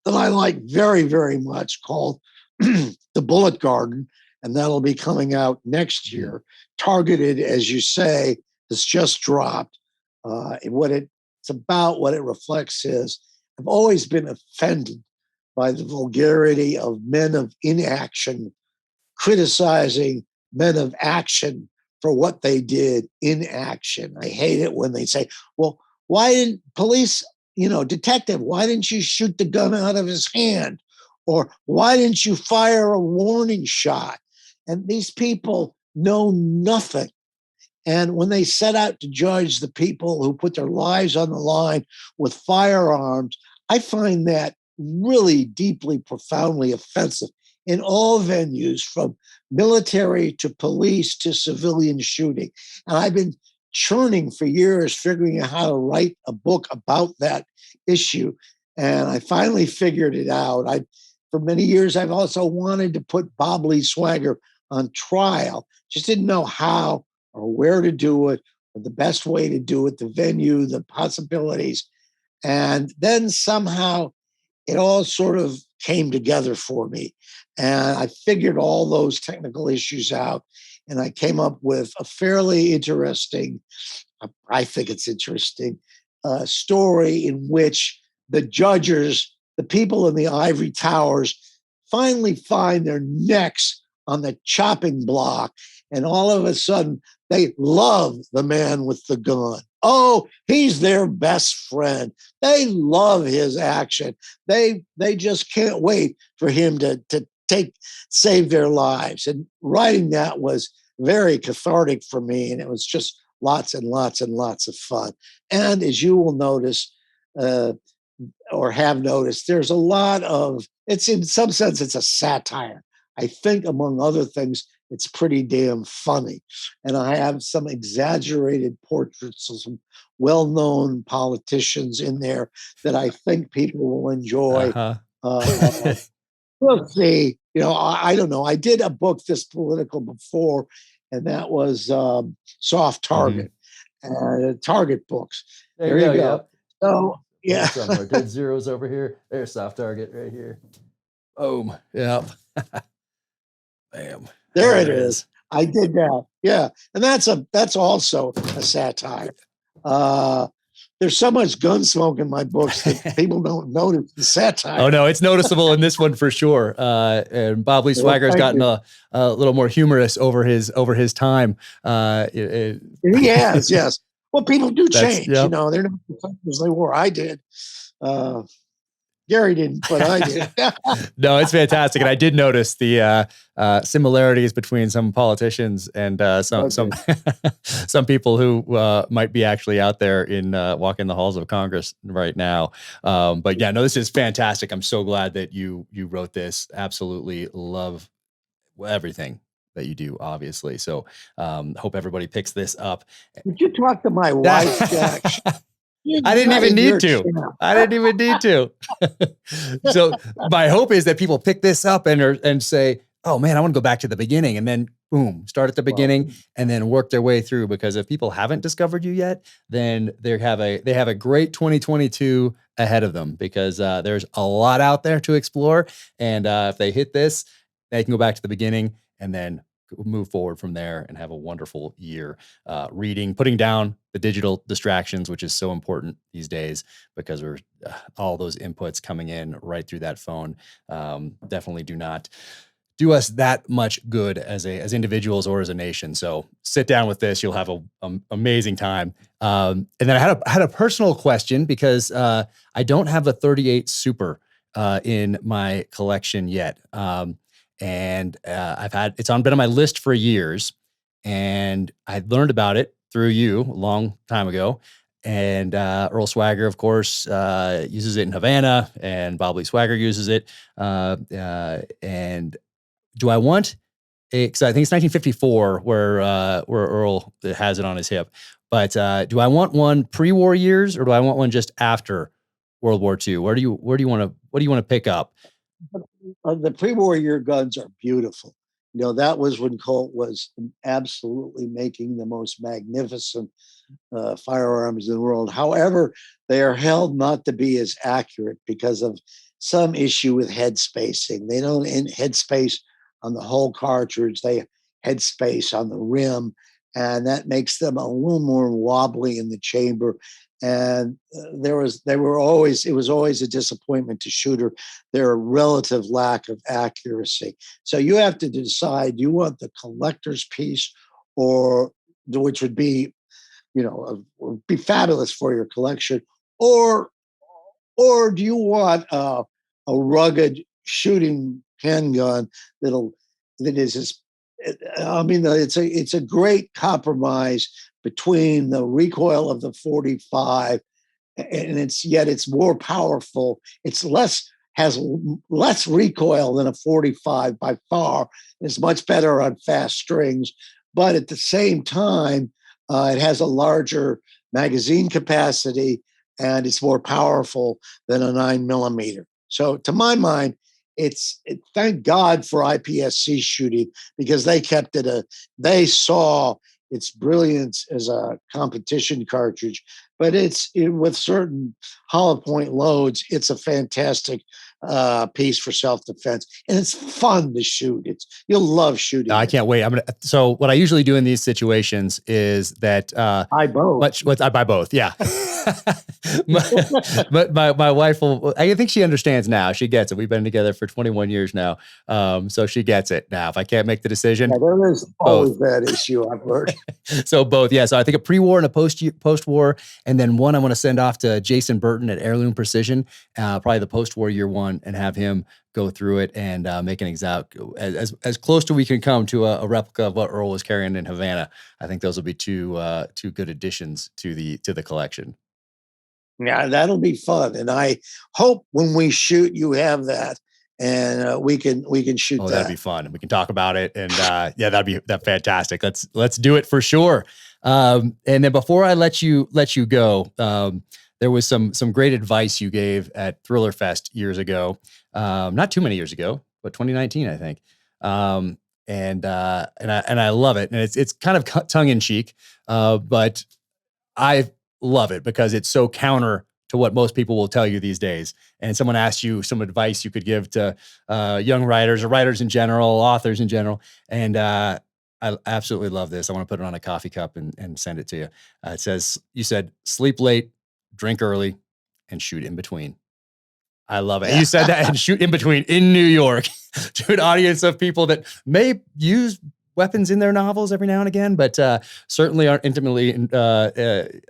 that I like very, very much called The Bullet Garden, and that'll be coming out next year. Targeted, as you say, has just dropped. What it's about, what it reflects is, I've always been offended by the vulgarity of men of inaction criticizing men of action for what they did in action. I hate it when they say, well, why didn't police, detective, why didn't you shoot the gun out of his hand? Or why didn't you fire a warning shot? And these people know nothing. And when they set out to judge the people who put their lives on the line with firearms, I find that really deeply, profoundly offensive. in all venues, from military to police to civilian shooting. And I've been churning for years, figuring out how to write a book about that issue. And I finally figured it out. For many years, I've also wanted to put Bob Lee Swagger on trial, just didn't know how or where to do it, or the best way to do it, the venue, the possibilities. And then somehow it all sort of came together for me. And I figured all those technical issues out. And I came up with a fairly interesting, I think it's interesting, story in which the judges, the people in the ivory towers, finally find their necks on the chopping block. And all of a sudden, they love the man with the gun. Oh, he's their best friend. They love his action. They just can't wait for him to save their lives. And writing that was very cathartic for me. And it was just lots and lots and lots of fun. And as you will notice, or have noticed, there's a lot of, it's in some sense, it's a satire. I think, among other things, it's pretty damn funny. And I have some exaggerated portraits of some well-known politicians in there that I think people will enjoy. We'll see. I don't know. I did a book this political before, and that was Soft Target, Target books. There you go. Yep. So, yeah. Somewhere. Dead zeros over here. There's Soft Target right here. Boom. Yep. Bam. There it is. I did that. Yeah. And that's also a satire. There's so much gun smoke in my books that people don't notice the satire. Oh no, it's noticeable in this one for sure. And Bob Lee Swagger has gotten a little more humorous over his time. He has, yes. Well, people do change. Yep. They're not as they were. I did. Gary didn't, but I did. No, it's fantastic, and I did notice the similarities between some politicians and some people who might be actually out there in walking the halls of Congress right now. But yeah, no, this is fantastic. I'm so glad that you wrote this. Absolutely love everything that you do, obviously. So hope everybody picks this up. Did you talk to my wife, Jack? I didn't even need to. So my hope is that people pick this up and say, oh man, I want to go back to the beginning, and then boom, start at the beginning and then work their way through. Because if people haven't discovered you yet, then they have a great 2022 ahead of them, because there's a lot out there to explore. And if they hit this, they can go back to the beginning and then move forward from there and have a wonderful year reading, putting down the digital distractions, which is so important these days, because we're all those inputs coming in right through that phone definitely do not do us that much good as individuals or as a nation. So sit down with this. You'll have an amazing time. And then I had a personal question, because I don't have a 38 Super in my collection yet. And it's been on my list for years, and I learned about it through you a long time ago. And Earl Swagger, of course, uses it in Havana, and Bob Lee Swagger uses it. And do I want because I think it's 1954 where Earl has it on his hip. But do I want one pre-war years, or do I want one just after World War II? What do you want to pick up? The pre-war year guns are beautiful. That was when Colt was absolutely making the most magnificent firearms in the world. However, they are held not to be as accurate because of some issue with head spacing. They don't head space on the whole cartridge. They head space on the rim, and that makes them a little more wobbly in the chamber. And it was always a disappointment to shooter, their relative lack of accuracy. So you have to decide, you want the collector's piece, which would be, would be fabulous for your collection, or do you want a rugged shooting handgun it's a great compromise between the recoil of the 45 and it's more powerful. It's less has less recoil than a 45 by far. It's much better on fast strings, but at the same time, it has a larger magazine capacity and it's more powerful than a 9mm. So to my mind, thank God for IPSC shooting, because they saw its brilliance as a competition cartridge, but with certain hollow point loads, it's a fantastic piece for self-defense, and it's fun to shoot. You'll love shooting. I can't wait. So what I usually do in these situations is that I both. I buy both. Yeah. But my wife I think she understands now. She gets it. We've been together for 21 years now. So she gets it now. If I can't make the decision, there is always that issue, I've heard. So both. Yeah. So I think a pre-war and a post-war, and then one I want to send off to Jason Burton at Heirloom Precision, probably the post-war year one, and have him go through it and make an exact, as close to we can come to a replica of what Earl was carrying in Havana. I think those will be two good additions to the collection. Yeah, that'll be fun, and I hope when we shoot, you have that, and we can shoot. Oh, that'd be fun. We can talk about it, and yeah, that's fantastic. Let's do it for sure. And then before I let you go, there was some great advice you gave at Thriller Fest years ago, not too many years ago, but 2019, I think. And I love it, and it's kind of tongue in cheek, but I love it because it's so counter to what most people will tell you these days. And someone asked you some advice you could give to young writers or writers in general, authors in general, and I absolutely love this. I want to put it on a coffee cup and send it to you. You said, sleep late, drink early, and shoot in between. I love it. And you said that, and shoot in between in New York to an audience of people that may use weapons in their novels every now and again, but certainly aren't intimately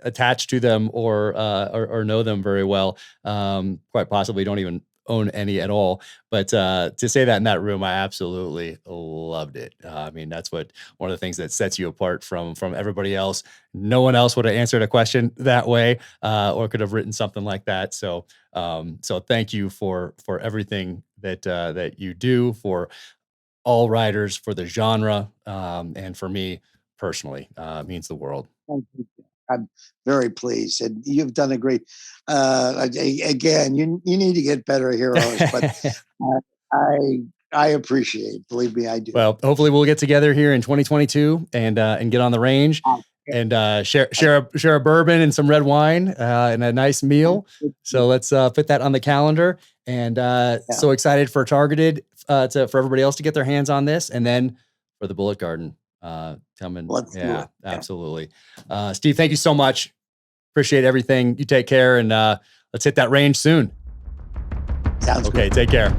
attached to them or know them very well. Quite possibly don't even own any at all. But to say that in that room, I absolutely loved it. I mean, that's one of the things that sets you apart from everybody else. No one else would have answered a question that way or could have written something like that. So thank you for everything that you do for all writers, for the genre, and for me personally. It means the world. I'm very pleased, and you've done a great. Again, you need to get better heroes, but I appreciate it. Believe me, I do. Well, hopefully we'll get together here in 2022 and get on the range and share a bourbon and some red wine and a nice meal. So let's put that on the calendar. And so excited for Targeted for everybody else to get their hands on this, and then for the Bullet Garden coming. Absolutely. Steve, thank you so much. Appreciate everything. You take care, and let's hit that range soon. Sounds okay. Good. Take care.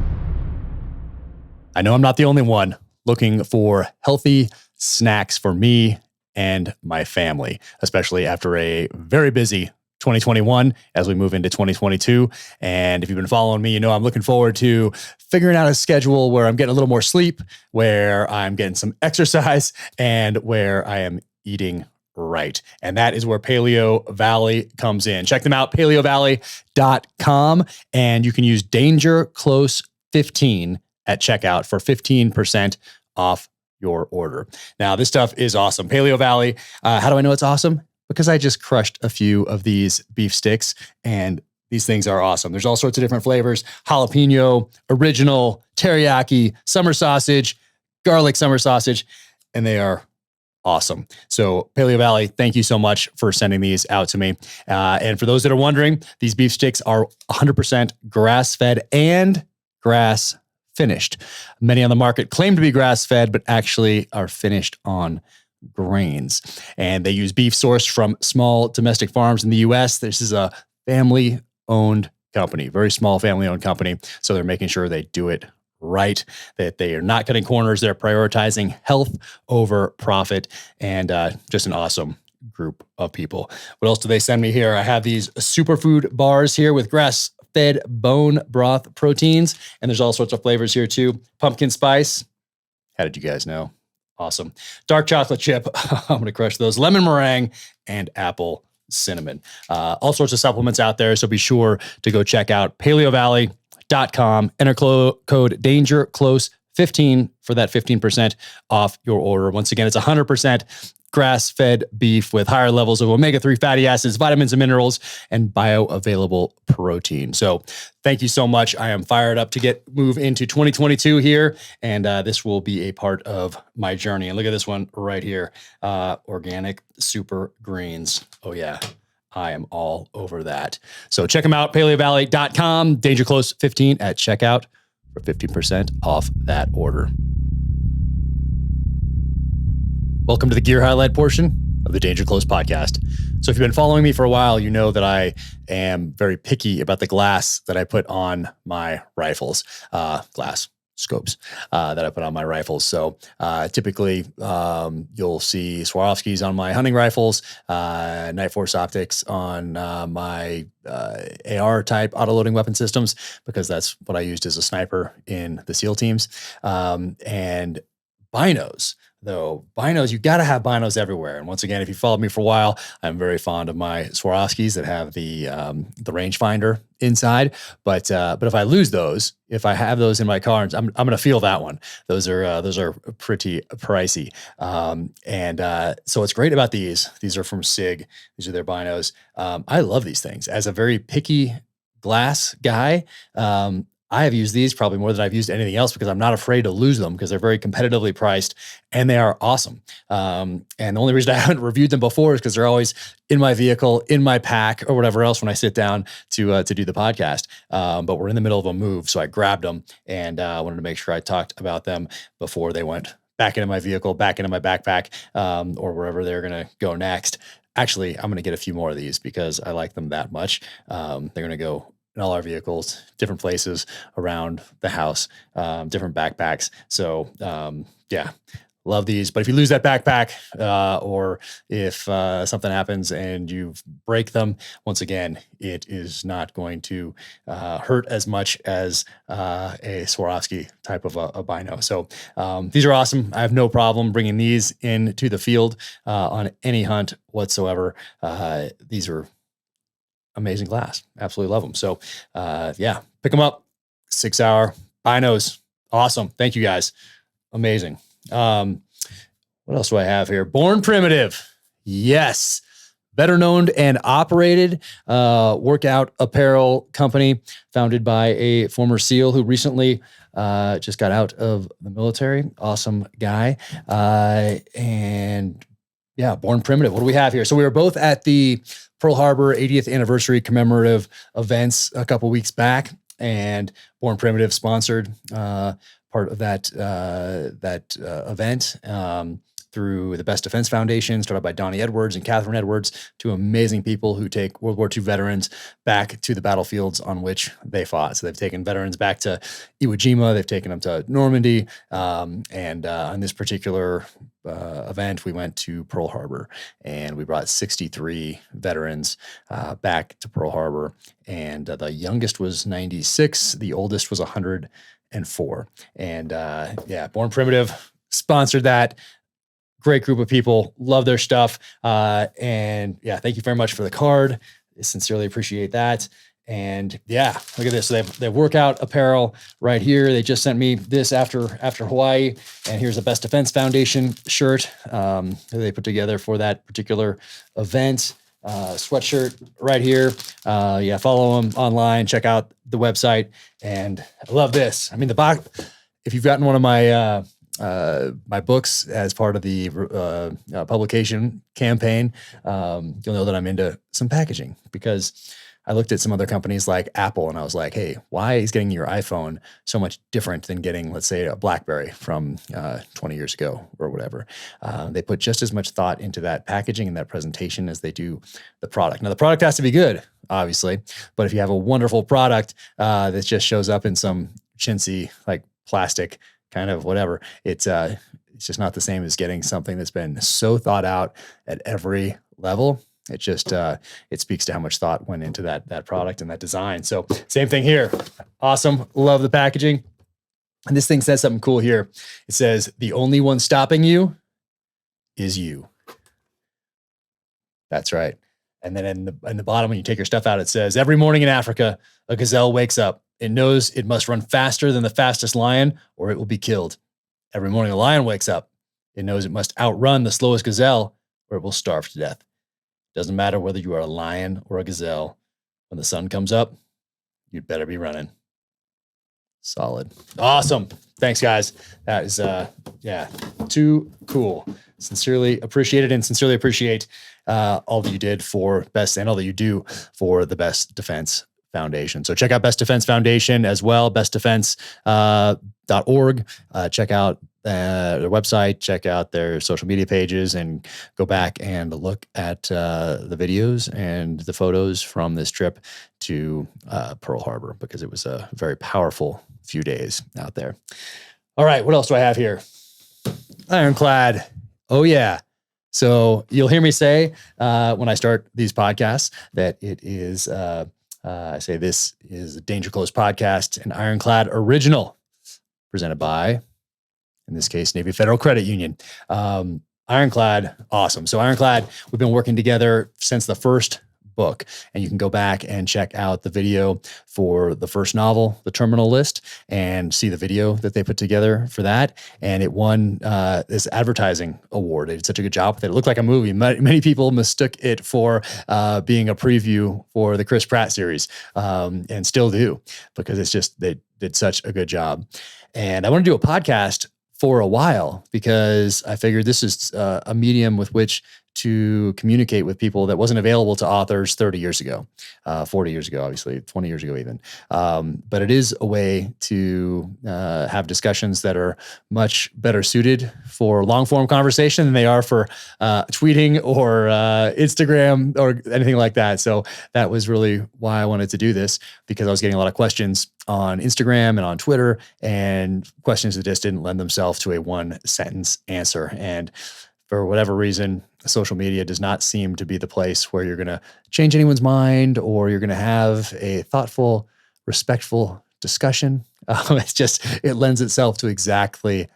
I know I'm not the only one looking for healthy snacks for me and my family, especially after a very busy 2021 as we move into 2022. And if you've been following me, you know I'm looking forward to figuring out a schedule where I'm getting a little more sleep, where I'm getting some exercise, and where I am eating right. And that is where Paleo Valley comes in. Check them out, paleovalley.com, and you can use Danger Close 15 at checkout for 15% off your order. Now, this stuff is awesome. Paleo Valley, how do I know it's awesome? Because I just crushed a few of these beef sticks, and these things are awesome. There's all sorts of different flavors: jalapeno, original, teriyaki, summer sausage, garlic summer sausage, and they are awesome. So Paleo Valley, thank you so much for sending these out to me. And for those that are wondering, these beef sticks are 100% grass-fed and grass-finished. Many on the market claim to be grass-fed, but actually are finished on grains. And they use beef sourced from small domestic farms in the U.S. This is a family-owned company, very small family-owned company. So they're making sure they do it right, that they are not cutting corners. They're prioritizing health over profit, and just an awesome group of people. What else do they send me here? I have these superfood bars here with grass-fed bone broth proteins, and there's all sorts of flavors here too. Pumpkin spice. How did you guys know? Awesome. Dark chocolate chip. I'm going to crush those. Lemon meringue and apple cinnamon. All sorts of supplements out there. So be sure to go check out Paleo Valley. paleyvalley.com. Enter code DANGERCLOSE15 for that 15% off your order. Once again, it's 100% grass-fed beef with higher levels of omega-3 fatty acids, vitamins and minerals, and bioavailable protein. So thank you so much. I am fired up to move into 2022 here, and this will be a part of my journey. And look at this one right here, organic super greens. Oh yeah, I am all over that. So check them out, paleyvalley.com, DangerClose15 at checkout for 15% off that order. Welcome to the gear highlight portion of the Danger Close podcast. So if you've been following me for a while, you know that I am very picky about the glass that I put on my rifles, glass scopes that I put on my rifles. So typically you'll see Swarovskis on my hunting rifles, Night Force optics on my AR type autoloading weapon systems, because that's what I used as a sniper in the SEAL teams. And binos. Though binos, you got to have binos everywhere. And once again, if you followed me for a while, I'm very fond of my Swarovskis that have the rangefinder inside. But if I lose those, if I have those in my car, I'm going to feel that one. Those are pretty pricey. So what's great about these are from SIG. These are their binos. I love these things. As a very picky glass guy, I have used these probably more than I've used anything else because I'm not afraid to lose them because they're very competitively priced and they are awesome. And the only reason I haven't reviewed them before is because they're always in my vehicle, in my pack, or whatever else when I sit down to do the podcast. But we're in the middle of a move, so I grabbed them and wanted to make sure I talked about them before they went back into my vehicle, back into my backpack, or wherever they're going to go next. Actually, I'm going to get a few more of these because I like them that much. They're going to go in all our vehicles, different places around the house, different backpacks. So yeah, love these. But if you lose that backpack or if something happens and you break them, once again, it is not going to hurt as much as a Swarovski type of a bino. So these are awesome. I have no problem bringing these into the field on any hunt whatsoever. These are amazing glass. Absolutely love them. So yeah, pick them up. 6 hour binos. Awesome. Thank you guys. Amazing. What else do I have here? Born Primitive. Yes. Better known and operated workout apparel company founded by a former SEAL who recently just got out of the military. Awesome guy. And yeah, Born Primitive. What do we have here? So we were both at the Pearl Harbor 80th anniversary commemorative events a couple weeks back, and Born Primitive sponsored part of that event through the Best Defense Foundation, started by Donnie Edwards and Catherine Edwards, two amazing people who take World War II veterans back to the battlefields on which they fought. So they've taken veterans back to Iwo Jima, they've taken them to Normandy, and on this particular event, we went to Pearl Harbor, and we brought 63 veterans back to Pearl Harbor, and the youngest was 96, the oldest was 104. And yeah, Born Primitive sponsored that. Great group of people, love their stuff. And yeah, thank you very much for the card. I sincerely appreciate that. And yeah, look at this. So they have workout apparel right here. They just sent me this after Hawaii. And here's a Best Defense Foundation shirt that they put together for that particular event. Sweatshirt right here. Yeah, follow them online, check out the website. And I love this. I mean, the box, if you've gotten one of my my books as part of the publication campaign, you'll know that I'm into some packaging, because I looked at some other companies like Apple and I was like, hey, why is getting your iPhone so much different than getting, let's say, a BlackBerry from 20 years ago or whatever? They put just as much thought into that packaging and that presentation as they do the product. Now, the product has to be good, obviously, but if you have a wonderful product that just shows up in some chintzy, like plastic kind of whatever, it's just not the same as getting something that's been so thought out at every level. It just it speaks to how much thought went into that product and that design. So same thing here. Awesome. Love the packaging. And this thing says something cool here. It says, the only one stopping you is you. That's right. And then in the bottom, when you take your stuff out, it says, every morning in Africa, a gazelle wakes up It knows it must run faster than the fastest lion or it will be killed. Every morning the lion wakes up. It knows it must outrun the slowest gazelle or it will starve to death. Doesn't matter whether you are a lion or a gazelle. When the sun comes up, you'd better be running. Solid. Awesome. Thanks, guys. That is, too cool. Sincerely appreciate it and sincerely appreciate all that you did for Best and all that you do for the Best Defense Foundation. So check out Best Defense Foundation as well, bestdefense.org. Check out their website, check out their social media pages, and go back and look at the videos and the photos from this trip to Pearl Harbor, because it was a very powerful few days out there. All right, what else do I have here? Ironclad. Oh, yeah. So you'll hear me say when I start these podcasts that it is, I say this is a Danger Close podcast, an Ironclad original, presented by, in this case, Navy Federal Credit Union. Ironclad, awesome. So Ironclad, we've been working together since the first book, and you can go back and check out the video for the first novel, The Terminal List, and see the video that they put together for that. And it won this advertising award. They did such a good job with it. It looked like a movie. Many people mistook it for being a preview for the Chris Pratt series, and still do, because it's just, they did such a good job. And I want to do a podcast for a while because I figured this is a medium with which to communicate with people that wasn't available to authors 30 years ago, 40 years ago, obviously 20 years ago even. But it is a way to have discussions that are much better suited for long form conversation than they are for tweeting or Instagram or anything like that. So that was really why I wanted to do this, because I was getting a lot of questions on Instagram and on Twitter, and questions that just didn't lend themselves to a one sentence answer. And for whatever reason, social media does not seem to be the place where you're going to change anyone's mind or you're going to have a thoughtful, respectful discussion. It lends itself to exactly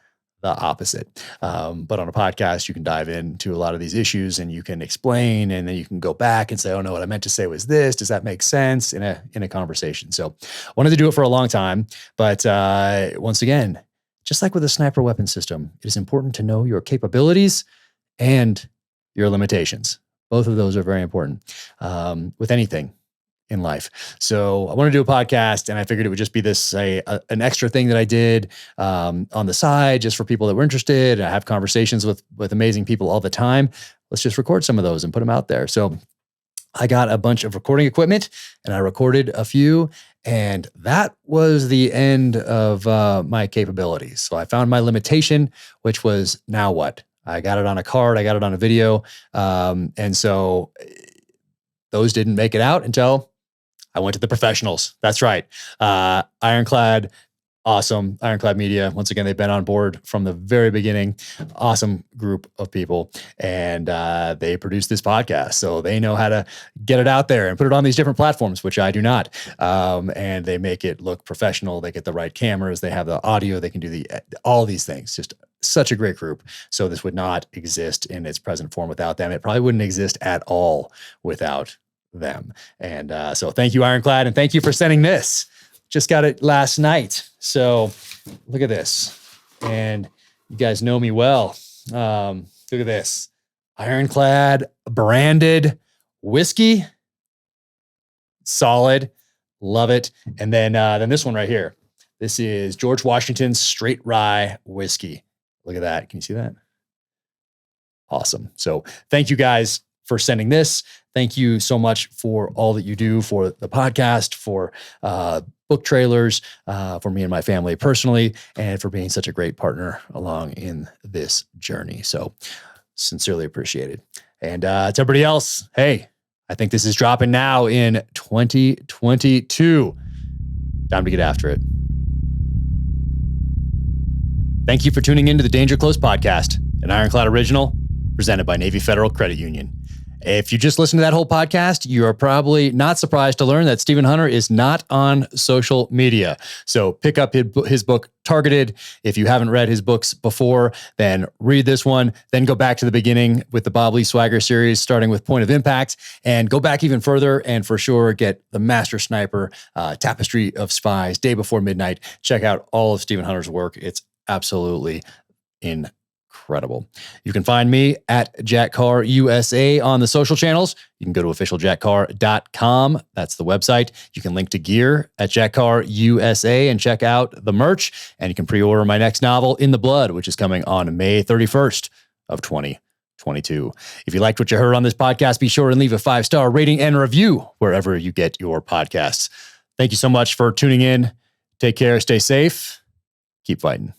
the opposite. But on a podcast, you can dive into a lot of these issues and you can explain, and then you can go back and say, oh no, what I meant to say was this. Does that make sense in a conversation? So I wanted to do it for a long time, but once again, just like with a sniper weapon system, it is important to know your capabilities and your limitations. Both of those are very important with anything in life. So I want to do a podcast, and I figured it would just be this an extra thing that I did on the side, just for people that were interested. I have conversations with amazing people all the time. Let's just record some of those and put them out there. So I got a bunch of recording equipment, and I recorded a few, and that was the end of my capabilities. So I found my limitation, which was, now what? I got it on a card. I got it on a video. And so those didn't make it out until I went to the professionals. That's right. Ironclad, awesome. Ironclad Media. Once again, they've been on board from the very beginning. Awesome group of people. And they produce this podcast. So they know how to get it out there and put it on these different platforms, which I do not. And they make it look professional. They get the right cameras. They have the audio. They can do all these things. Just such a great group. So this would not exist in its present form without them. It probably wouldn't exist at all without them. And so thank you, Ironclad. And thank you for sending this. Just got it last night. So look at this. And you guys know me well. Look at this. Ironclad branded whiskey. Solid. Love it. And then this one right here. This is George Washington's Straight Rye Whiskey. Look at that. Can you see that? Awesome. So thank you guys for sending this. Thank you so much for all that you do for the podcast, for book trailers, for me and my family personally, and for being such a great partner along in this journey. So sincerely appreciated. And to everybody else, hey, I think this is dropping now in 2022. Time to get after it. Thank you for tuning in to the Danger Close podcast, an Ironclad original presented by Navy Federal Credit Union. If you just listen to that whole podcast, you are probably not surprised to learn that Stephen Hunter is not on social media. So pick up his book, Targeted. If you haven't read his books before, then read this one. Then go back to the beginning with the Bob Lee Swagger series, starting with Point of Impact, and go back even further and for sure get The Master Sniper, Tapestry of Spies, Day Before Midnight. Check out all of Stephen Hunter's work. It's absolutely incredible. You can find me at Jack Carr USA on the social channels. You can go to officialjackcarr.com. That's the website. You can link to gear at Jack Carr USA and check out the merch. And you can pre-order my next novel, In the Blood, which is coming on May 31st of 2022. If you liked what you heard on this podcast, be sure and leave a 5-star rating and review wherever you get your podcasts. Thank you so much for tuning in. Take care. Stay safe. Keep fighting.